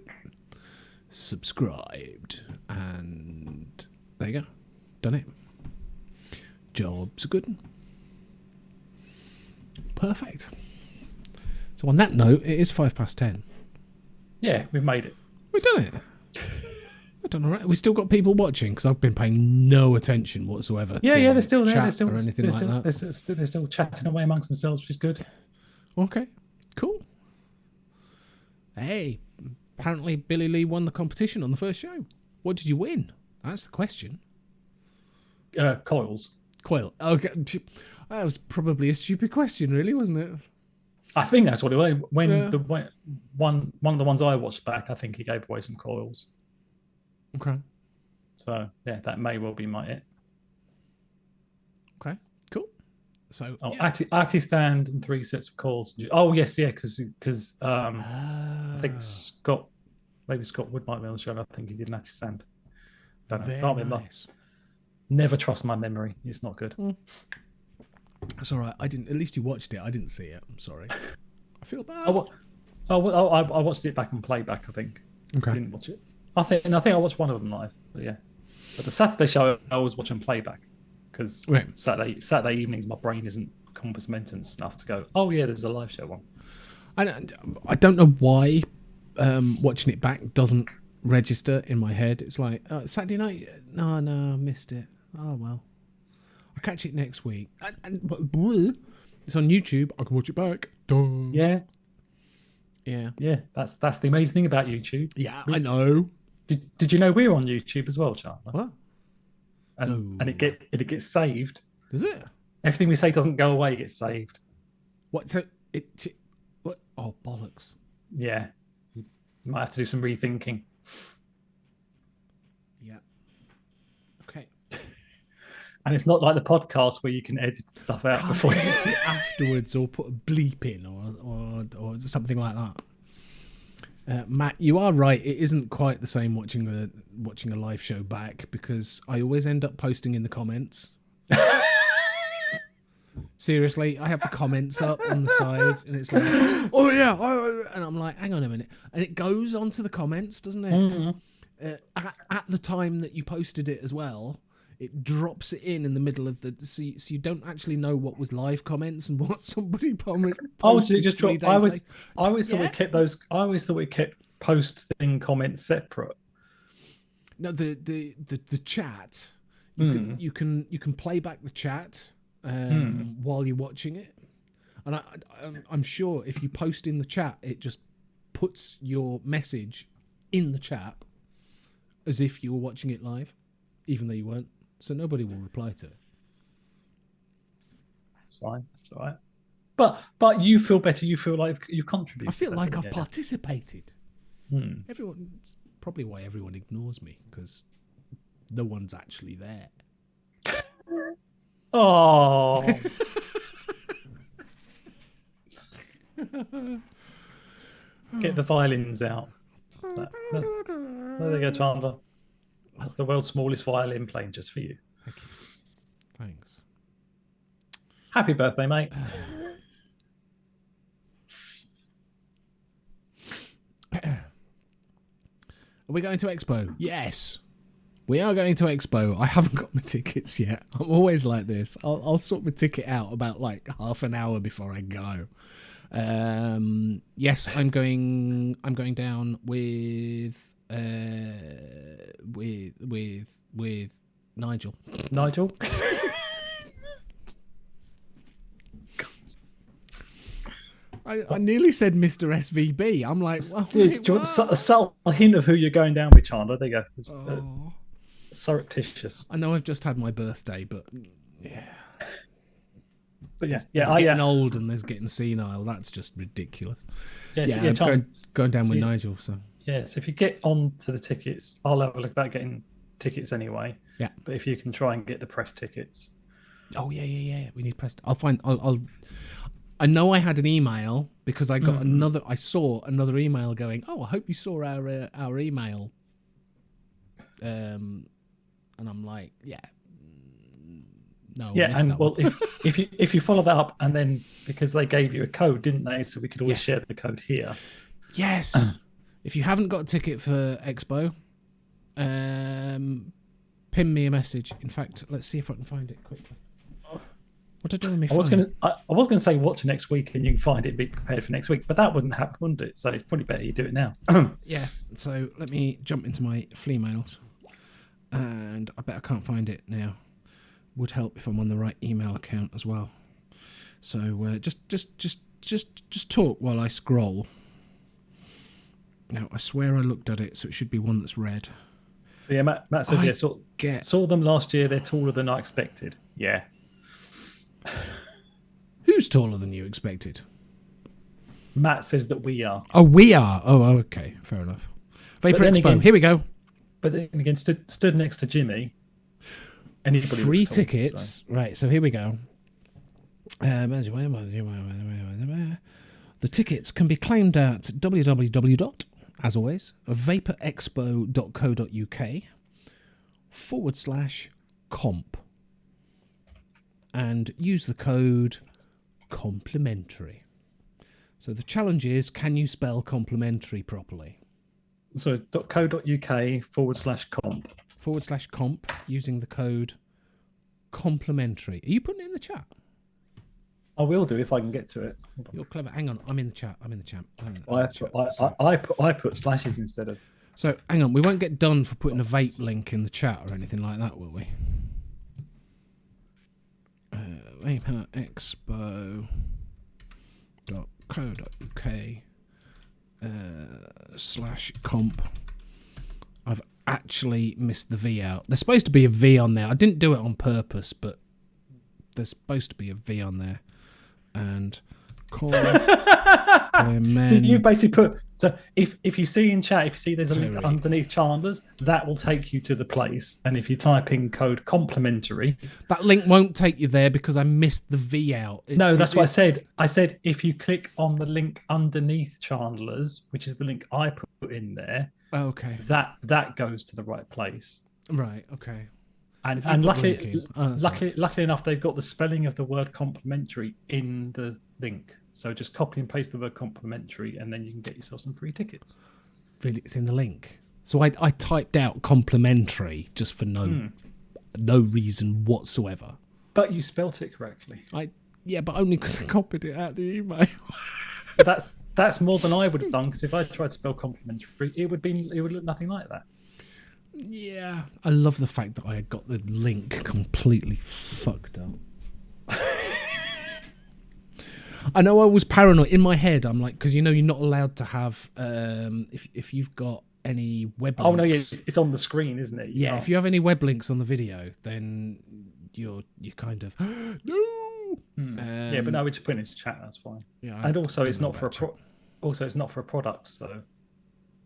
Subscribed. And there you go. Done it. Job's good. Perfect. So on that note, it is 10:05. Yeah, we've made it. We've done it. We've done all right. We've still got people watching because I've been paying no attention whatsoever. Yeah, they're still there. They're still or anything like that. They're still chatting away amongst themselves, which is good. Okay, cool. Hey, apparently Billy Lee won the competition on the first show. What did you win? That's the question. Coils. Coil. Okay, that was probably a stupid question, really, wasn't it? I think that's what it was. One of the ones I watched back, I think he gave away some coils. Okay. So yeah, that may well be it. Okay, cool. So Artie stand and 3 sets of coils. Oh yes, yeah, because I think Scott Wood might be on the show. And I think he did an Artie stand. Don't know. Can't remember. Nice. Never trust my memory. It's not good. That's all right. I didn't. At least you watched it. I didn't see it. I'm sorry. I feel bad. I watched it back and playback. I think. Okay. I didn't watch it. I think I watched one of them live. But yeah. But the Saturday show I always watch on playback because Saturday evenings my brain isn't compass mentis enough to go. Oh yeah, there's a live show one. I don't know why watching it back doesn't register in my head. It's like Saturday night. No, I missed it. Oh well. I'll catch it next week. And it's on YouTube. I can watch it back. Duh. Yeah. Yeah. Yeah, that's the amazing thing about YouTube. Yeah, I know. Did you know we're on YouTube as well, Chandler? What? And No. it gets saved. Does it? Everything we say doesn't go away; it gets saved. What? So what? Oh, bollocks. Yeah, you might have to do some rethinking. Yeah. Okay. And it's not like the podcast where you can edit stuff out before you edit it afterwards, or put a bleep in, or something like that. Matt, you are right. It isn't quite the same watching a live show back, because I always end up posting in the comments. Seriously, I have the comments up on the side, and it's like, oh yeah, and I'm like, hang on a minute, and it goes onto the comments, doesn't it? Mm-hmm. At the time that you posted it as well, it drops it in the middle of the, so you don't actually know what was live comments and what somebody posted. Oh, did it just drop? I always thought we kept those. I always thought we kept post thing comments separate. No, the chat. You can play back the chat while you're watching it, and I'm sure if you post in the chat, it just puts your message in the chat as if you were watching it live, even though you weren't. So nobody will reply to it. That's fine. That's all right. But you feel better. You feel like you've contributed. I feel like I've participated. It's probably why everyone ignores me, because no one's actually there. Oh. Get the violins out. There you go, Chandler. That's the world's smallest violin playing just for you. Thank you. Thanks. Happy birthday, mate. Are we going to Expo? Yes. We are going to Expo. I haven't got my tickets yet. I'm always like this. I'll sort my ticket out about like half an hour before I go. Yes, I'm going down with Nigel. Nigel? I nearly said Mr. SVB. I'm like, well, dude, do you want a subtle hint of who you're going down with, Chandler? There you go. Surreptitious. I know I've just had my birthday, but yeah. But yeah, there's getting old and there's getting senile. That's just ridiculous. I'm going down with Nigel. So yeah, so if you get on to the tickets, I'll have a look about getting tickets anyway. Yeah, but if you can try and get the press tickets. Oh yeah. We need press. I know I had an email because I got another. I saw another email going, "Oh, I hope you saw our email." And I'm like, yeah. No. Yeah, and well, if you follow that up, and then because they gave you a code, didn't they? So we could always share the code here. Yes. If you haven't got a ticket for Expo, pin me a message. In fact, let's see if I can find it quickly. What did I do with me? I was gonna say watch next week, and you can find it and be prepared for next week, but that wouldn't happen, wouldn't it? So it's probably better you do it now. Yeah. So let me jump into my flea mails, and I bet I can't find it now. Would help if I'm on the right email account as well. So just talk while I scroll. Now I swear I looked at it, so it should be one that's red. Yeah, Matt says saw them last year. They're taller than I expected. Yeah. Who's taller than you expected? Matt says that we are. Oh, we are. Oh, okay, fair enough. Vapor Expo. Again, here we go. But then again, stood next to Jimmy. Anybody free tickets, so. Right? So here we go. The tickets can be claimed at www. As always, vaporexpo.co.uk/comp, and use the code complimentary. So the challenge is, can you spell complimentary properly? So .co.uk/comp using the code complimentary. Are you putting it in the chat? I will do if I can get to it. You're clever. Hang on, I'm in the chat. I put slashes instead of. So hang on, we won't get done for putting a vape link in the chat or anything like that, will we? vaporexpo.co.uk /comp. I've actually missed the V out. There's supposed to be a V on there. I didn't do it on purpose, but there's supposed to be a V on there. And so you basically put, so if you see in chat, if you see there's a link underneath Chandler's, that will take you to the place. And if you type in code complimentary, that link won't take you there because I missed the V out. That's what I said. I said if you click on the link underneath Chandler's, which is the link I put in there, okay, that goes to the right place. Right. Okay. And luckily enough, they've got the spelling of the word complimentary in the link. So just copy and paste the word complimentary, and then you can get yourself some free tickets. Really, it's in the link. So I typed out complimentary just for no reason whatsoever. But you spelt it correctly. But only because I copied it out the email. That's more than I would have done, because if I tried to spell complimentary, it would look nothing like that. Yeah, I love the fact that I had got the link completely fucked up. I know I was paranoid in my head. I'm like, because you're not allowed to have if you've got any web links. Oh no, it's on the screen, isn't it? Yeah, if you have any web links on the video, then you're kind of no. Yeah, but no, we're just putting it into chat. That's fine. Yeah, and also it's not for it's not for a product. So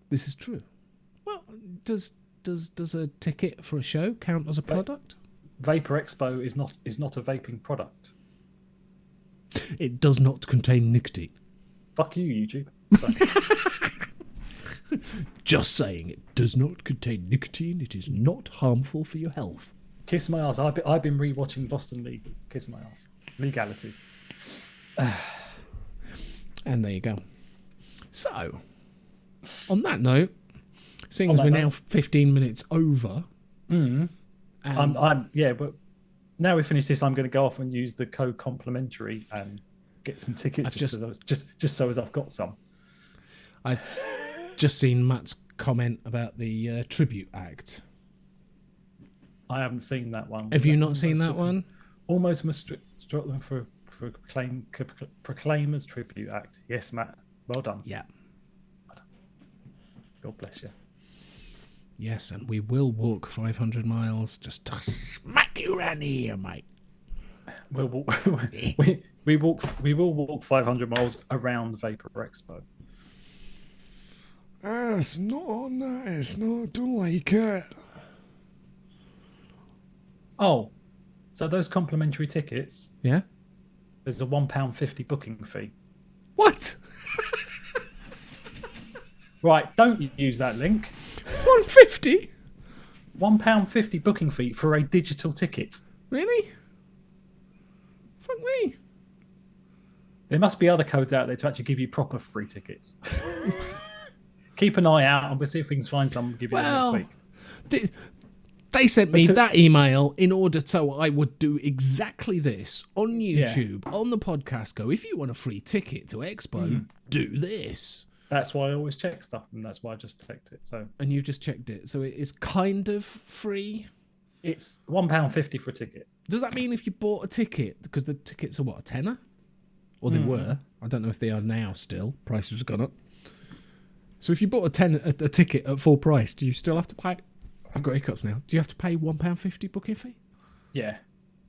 this is true. Well, does a ticket for a show count as a product? Vapor Expo is not a vaping product. It does not contain nicotine. Fuck you, YouTube. Just saying, it does not contain nicotine. It is not harmful for your health. Kiss my ass. I've been rewatching Boston Legal. Kiss my ass. Legalities. And there you go. So, on that note, seeing as we're now 15 minutes over. But now we finish this, I'm going to go off and use the code complimentary and get some tickets just so as I've got some. I've just seen Matt's comment about the Tribute Act. I haven't seen that one. Have you not seen that one? Almost must struck them for Proclaimers Tribute Act. Yes, Matt. Well done. Yeah. God bless you. Yes, and we will walk 500 miles just to smack you around here, mate. We will walk 500 miles around Vapor Expo. It's not on that. It's not. I don't like it. Oh, so those complimentary tickets. Yeah. There's a £1.50 booking fee. What? Right, don't use that link. £1.50? £1.50 booking fee for a digital ticket. Really? Fuck me. There must be other codes out there to actually give you proper free tickets. Keep an eye out, and we'll see if we can find some. Give you next week. They sent me that email in order so I would do exactly this on YouTube, on the podcast. Go, if you want a free ticket to Expo, do this. That's why I always check stuff, and that's why I just checked it. So, and you've just checked it, so it is kind of free. It's £1.50 for a ticket. Does that mean if you bought a ticket, because the tickets are what, a tenner, or they were? I don't know if they are now. Still, prices have gone up. So if you bought a ticket at full price, do you still have to pay? I've got hiccups now. Do you have to pay £1.50 booking fee? Yeah.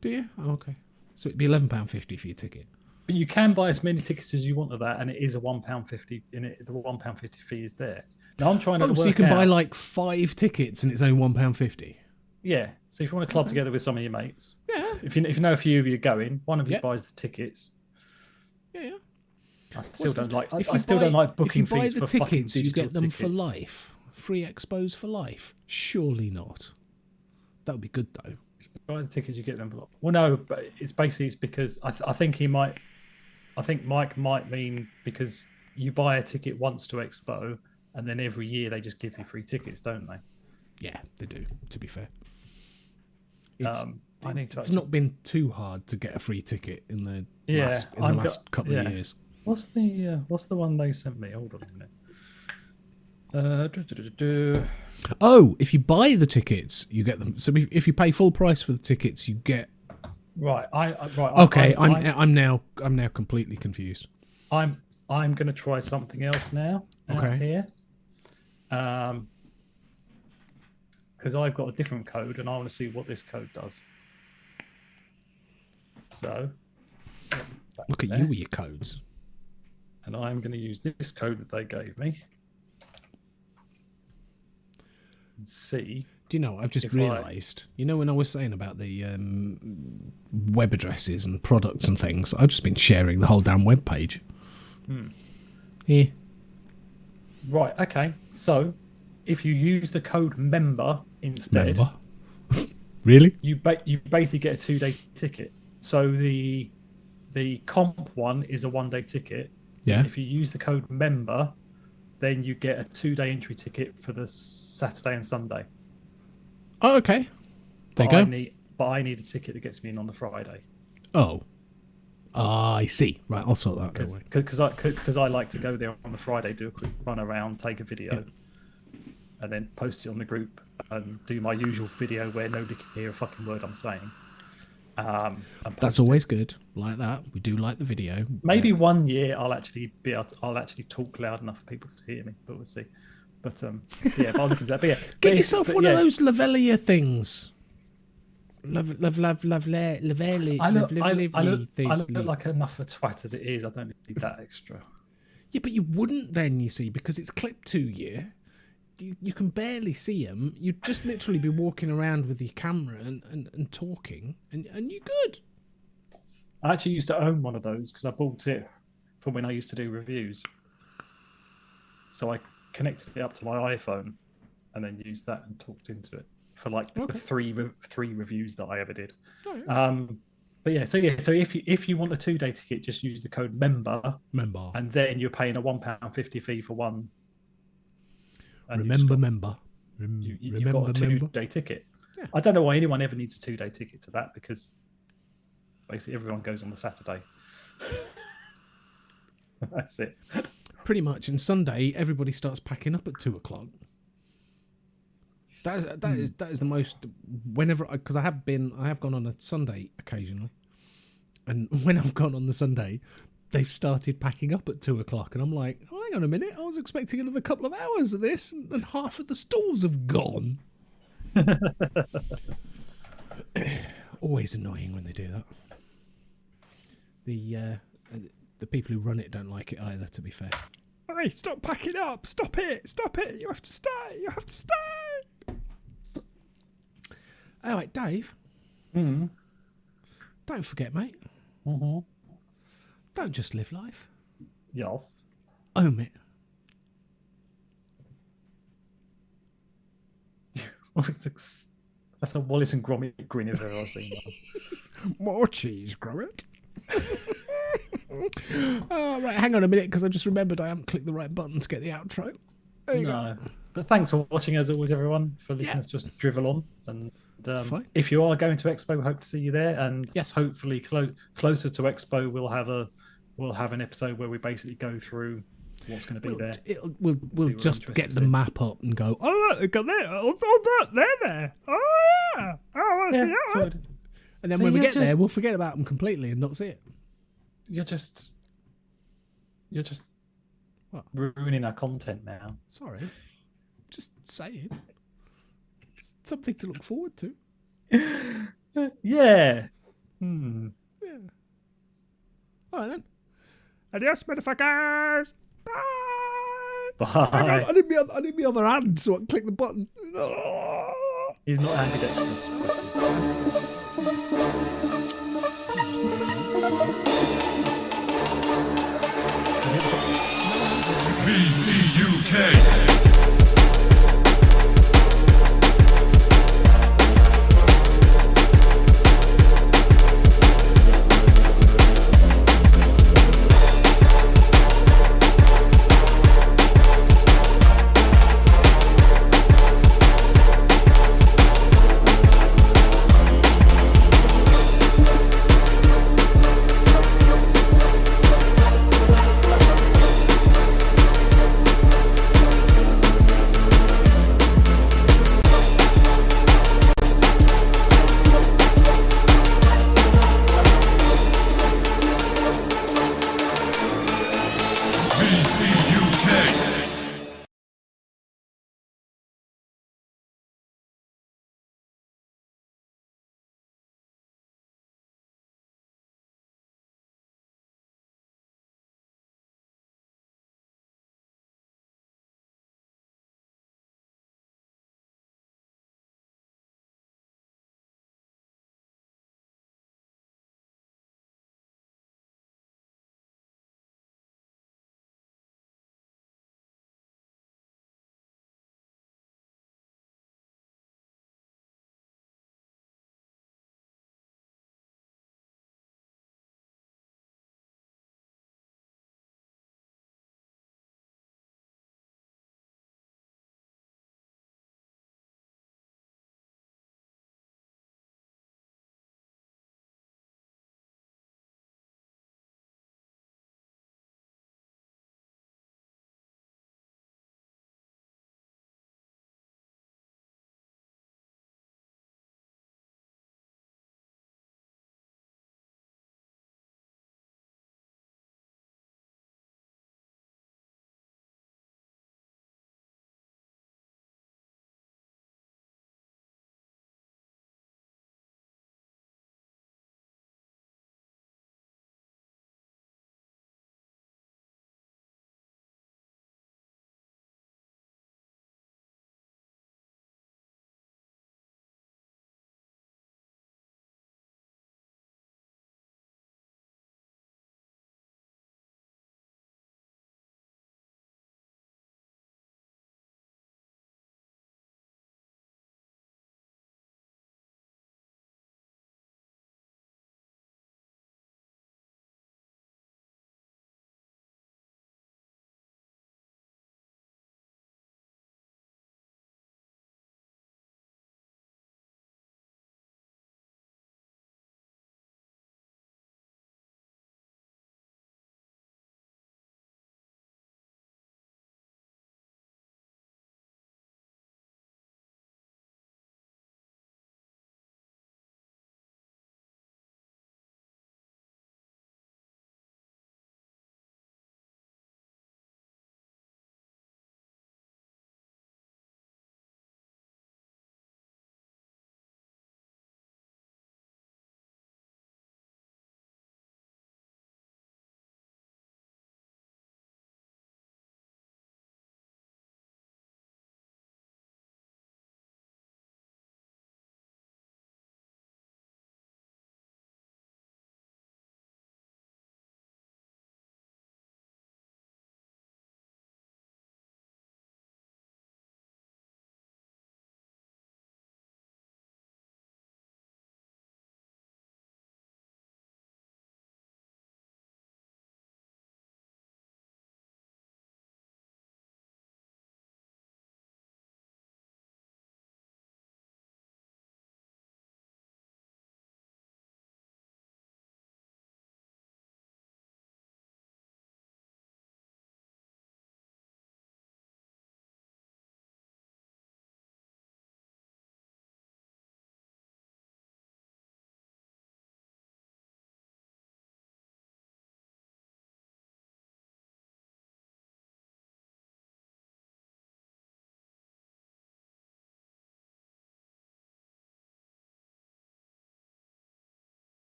Do you? Oh, okay. So it'd be £11.50 for your ticket. But you can buy as many tickets as you want of that, and it is a £1.50 in it. The £1.50 fee is there. Now I'm trying to work so you can out, buy like 5 tickets and it's only £1.50. Yeah. So if you want to club together with some of your mates, if you know a few of you are going, one of you buys the tickets. Yeah. I still don't like booking fees for fucking digital tickets. You get them for life. Free expos for life. Surely not. That would be good though. Buy the tickets, you get them for life. Well, no, but it's because I think Mike might mean because you buy a ticket once to Expo, and then every year they just give you free tickets, don't they? Yeah, they do. To be fair, it's not been too hard to get a free ticket in the last couple of years. What's the one they sent me? Hold on a minute. Oh, if you buy the tickets, you get them. So if you pay full price for the tickets, you get. Right. I'm now completely confused. I'm going to try something else now, out here. Because I've got a different code and I want to see what this code does. So, look at you with your codes. And I'm going to use this code that they gave me. And see. Do you know, I've just realised, you know, when I was saying about the web addresses and products and things, I've just been sharing the whole damn web page. Yeah. Right, okay. So, if you use the code member instead... Member? Really? You basically get a 2-day ticket. So, the comp one is a 1-day ticket. Yeah. If you use the code member, then you get a 2-day entry ticket for the Saturday and Sunday. Oh, okay. There you go. But I need a ticket that gets me in on the Friday. Oh. I see. Right, I'll sort that. Because I like to go there on the Friday, do a quick run around, take a video, and then post it on the group and do my usual video where nobody can hear a fucking word I'm saying. That's always good. Like that. We do like the video. Maybe one year I'll actually talk loud enough for people to hear me, but we'll see. But yeah, I'll look into that. But yeah, get yourself one of those Lavalier things. Lavalier. I look like enough a twat as it is. I don't need that extra. Yeah, but you wouldn't then, you see, because it's clipped to you. You can barely see them. You'd just literally be walking around with your camera and talking, and you're good. I actually used to own one of those because I bought it from when I used to do reviews. So I connected it up to my iPhone and then used that and talked into it for like the three reviews that I ever did. Oh, yeah. But yeah, so if you want a 2-day ticket, just use the code member, and then you're paying a £1.50 fee for one. Remember member. You've got a 2-day ticket. Yeah. I don't know why anyone ever needs a 2-day ticket to that, because basically everyone goes on the Saturday. That's it. Pretty much. And Sunday, everybody starts packing up at 2:00. That is the most. Whenever, because I have gone on a Sunday occasionally, and when I've gone on the Sunday, they've started packing up at 2:00, and I'm like, oh, hang on a minute, I was expecting another couple of hours of this, and half of the stalls have gone. Always annoying when they do that. The people who run it don't like it either, to be fair. Hey, stop packing up! Stop it! You have to stay! All right, Dave. Mm. Don't forget, mate. Mm-hmm. Don't just live life. Yes. Own it. That's a Wallace and Gromit grin if I've ever seen one. More cheese, Gromit. Oh, right, hang on a minute, because I just remembered I haven't clicked the right button to get the outro. No. But thanks for watching, as always, everyone. For listeners, just drivel on. And if you are going to Expo, we hope to see you there. And yes, hopefully closer to Expo, we'll have an episode where we basically go through what's going to be there. We'll just get the map up and go, oh, look, they've got there. Oh, they're there. Oh, yeah. Oh, I see that. And then when we get there, we'll forget about them completely and not see it. You're just what? Ruining our content now. Sorry. Just saying. It's something to look forward to. Yeah. Yeah. All right, then. Adios, motherfuckers. Bye. Bye. I need my other hand so I can click the button. He's not ambidextrous.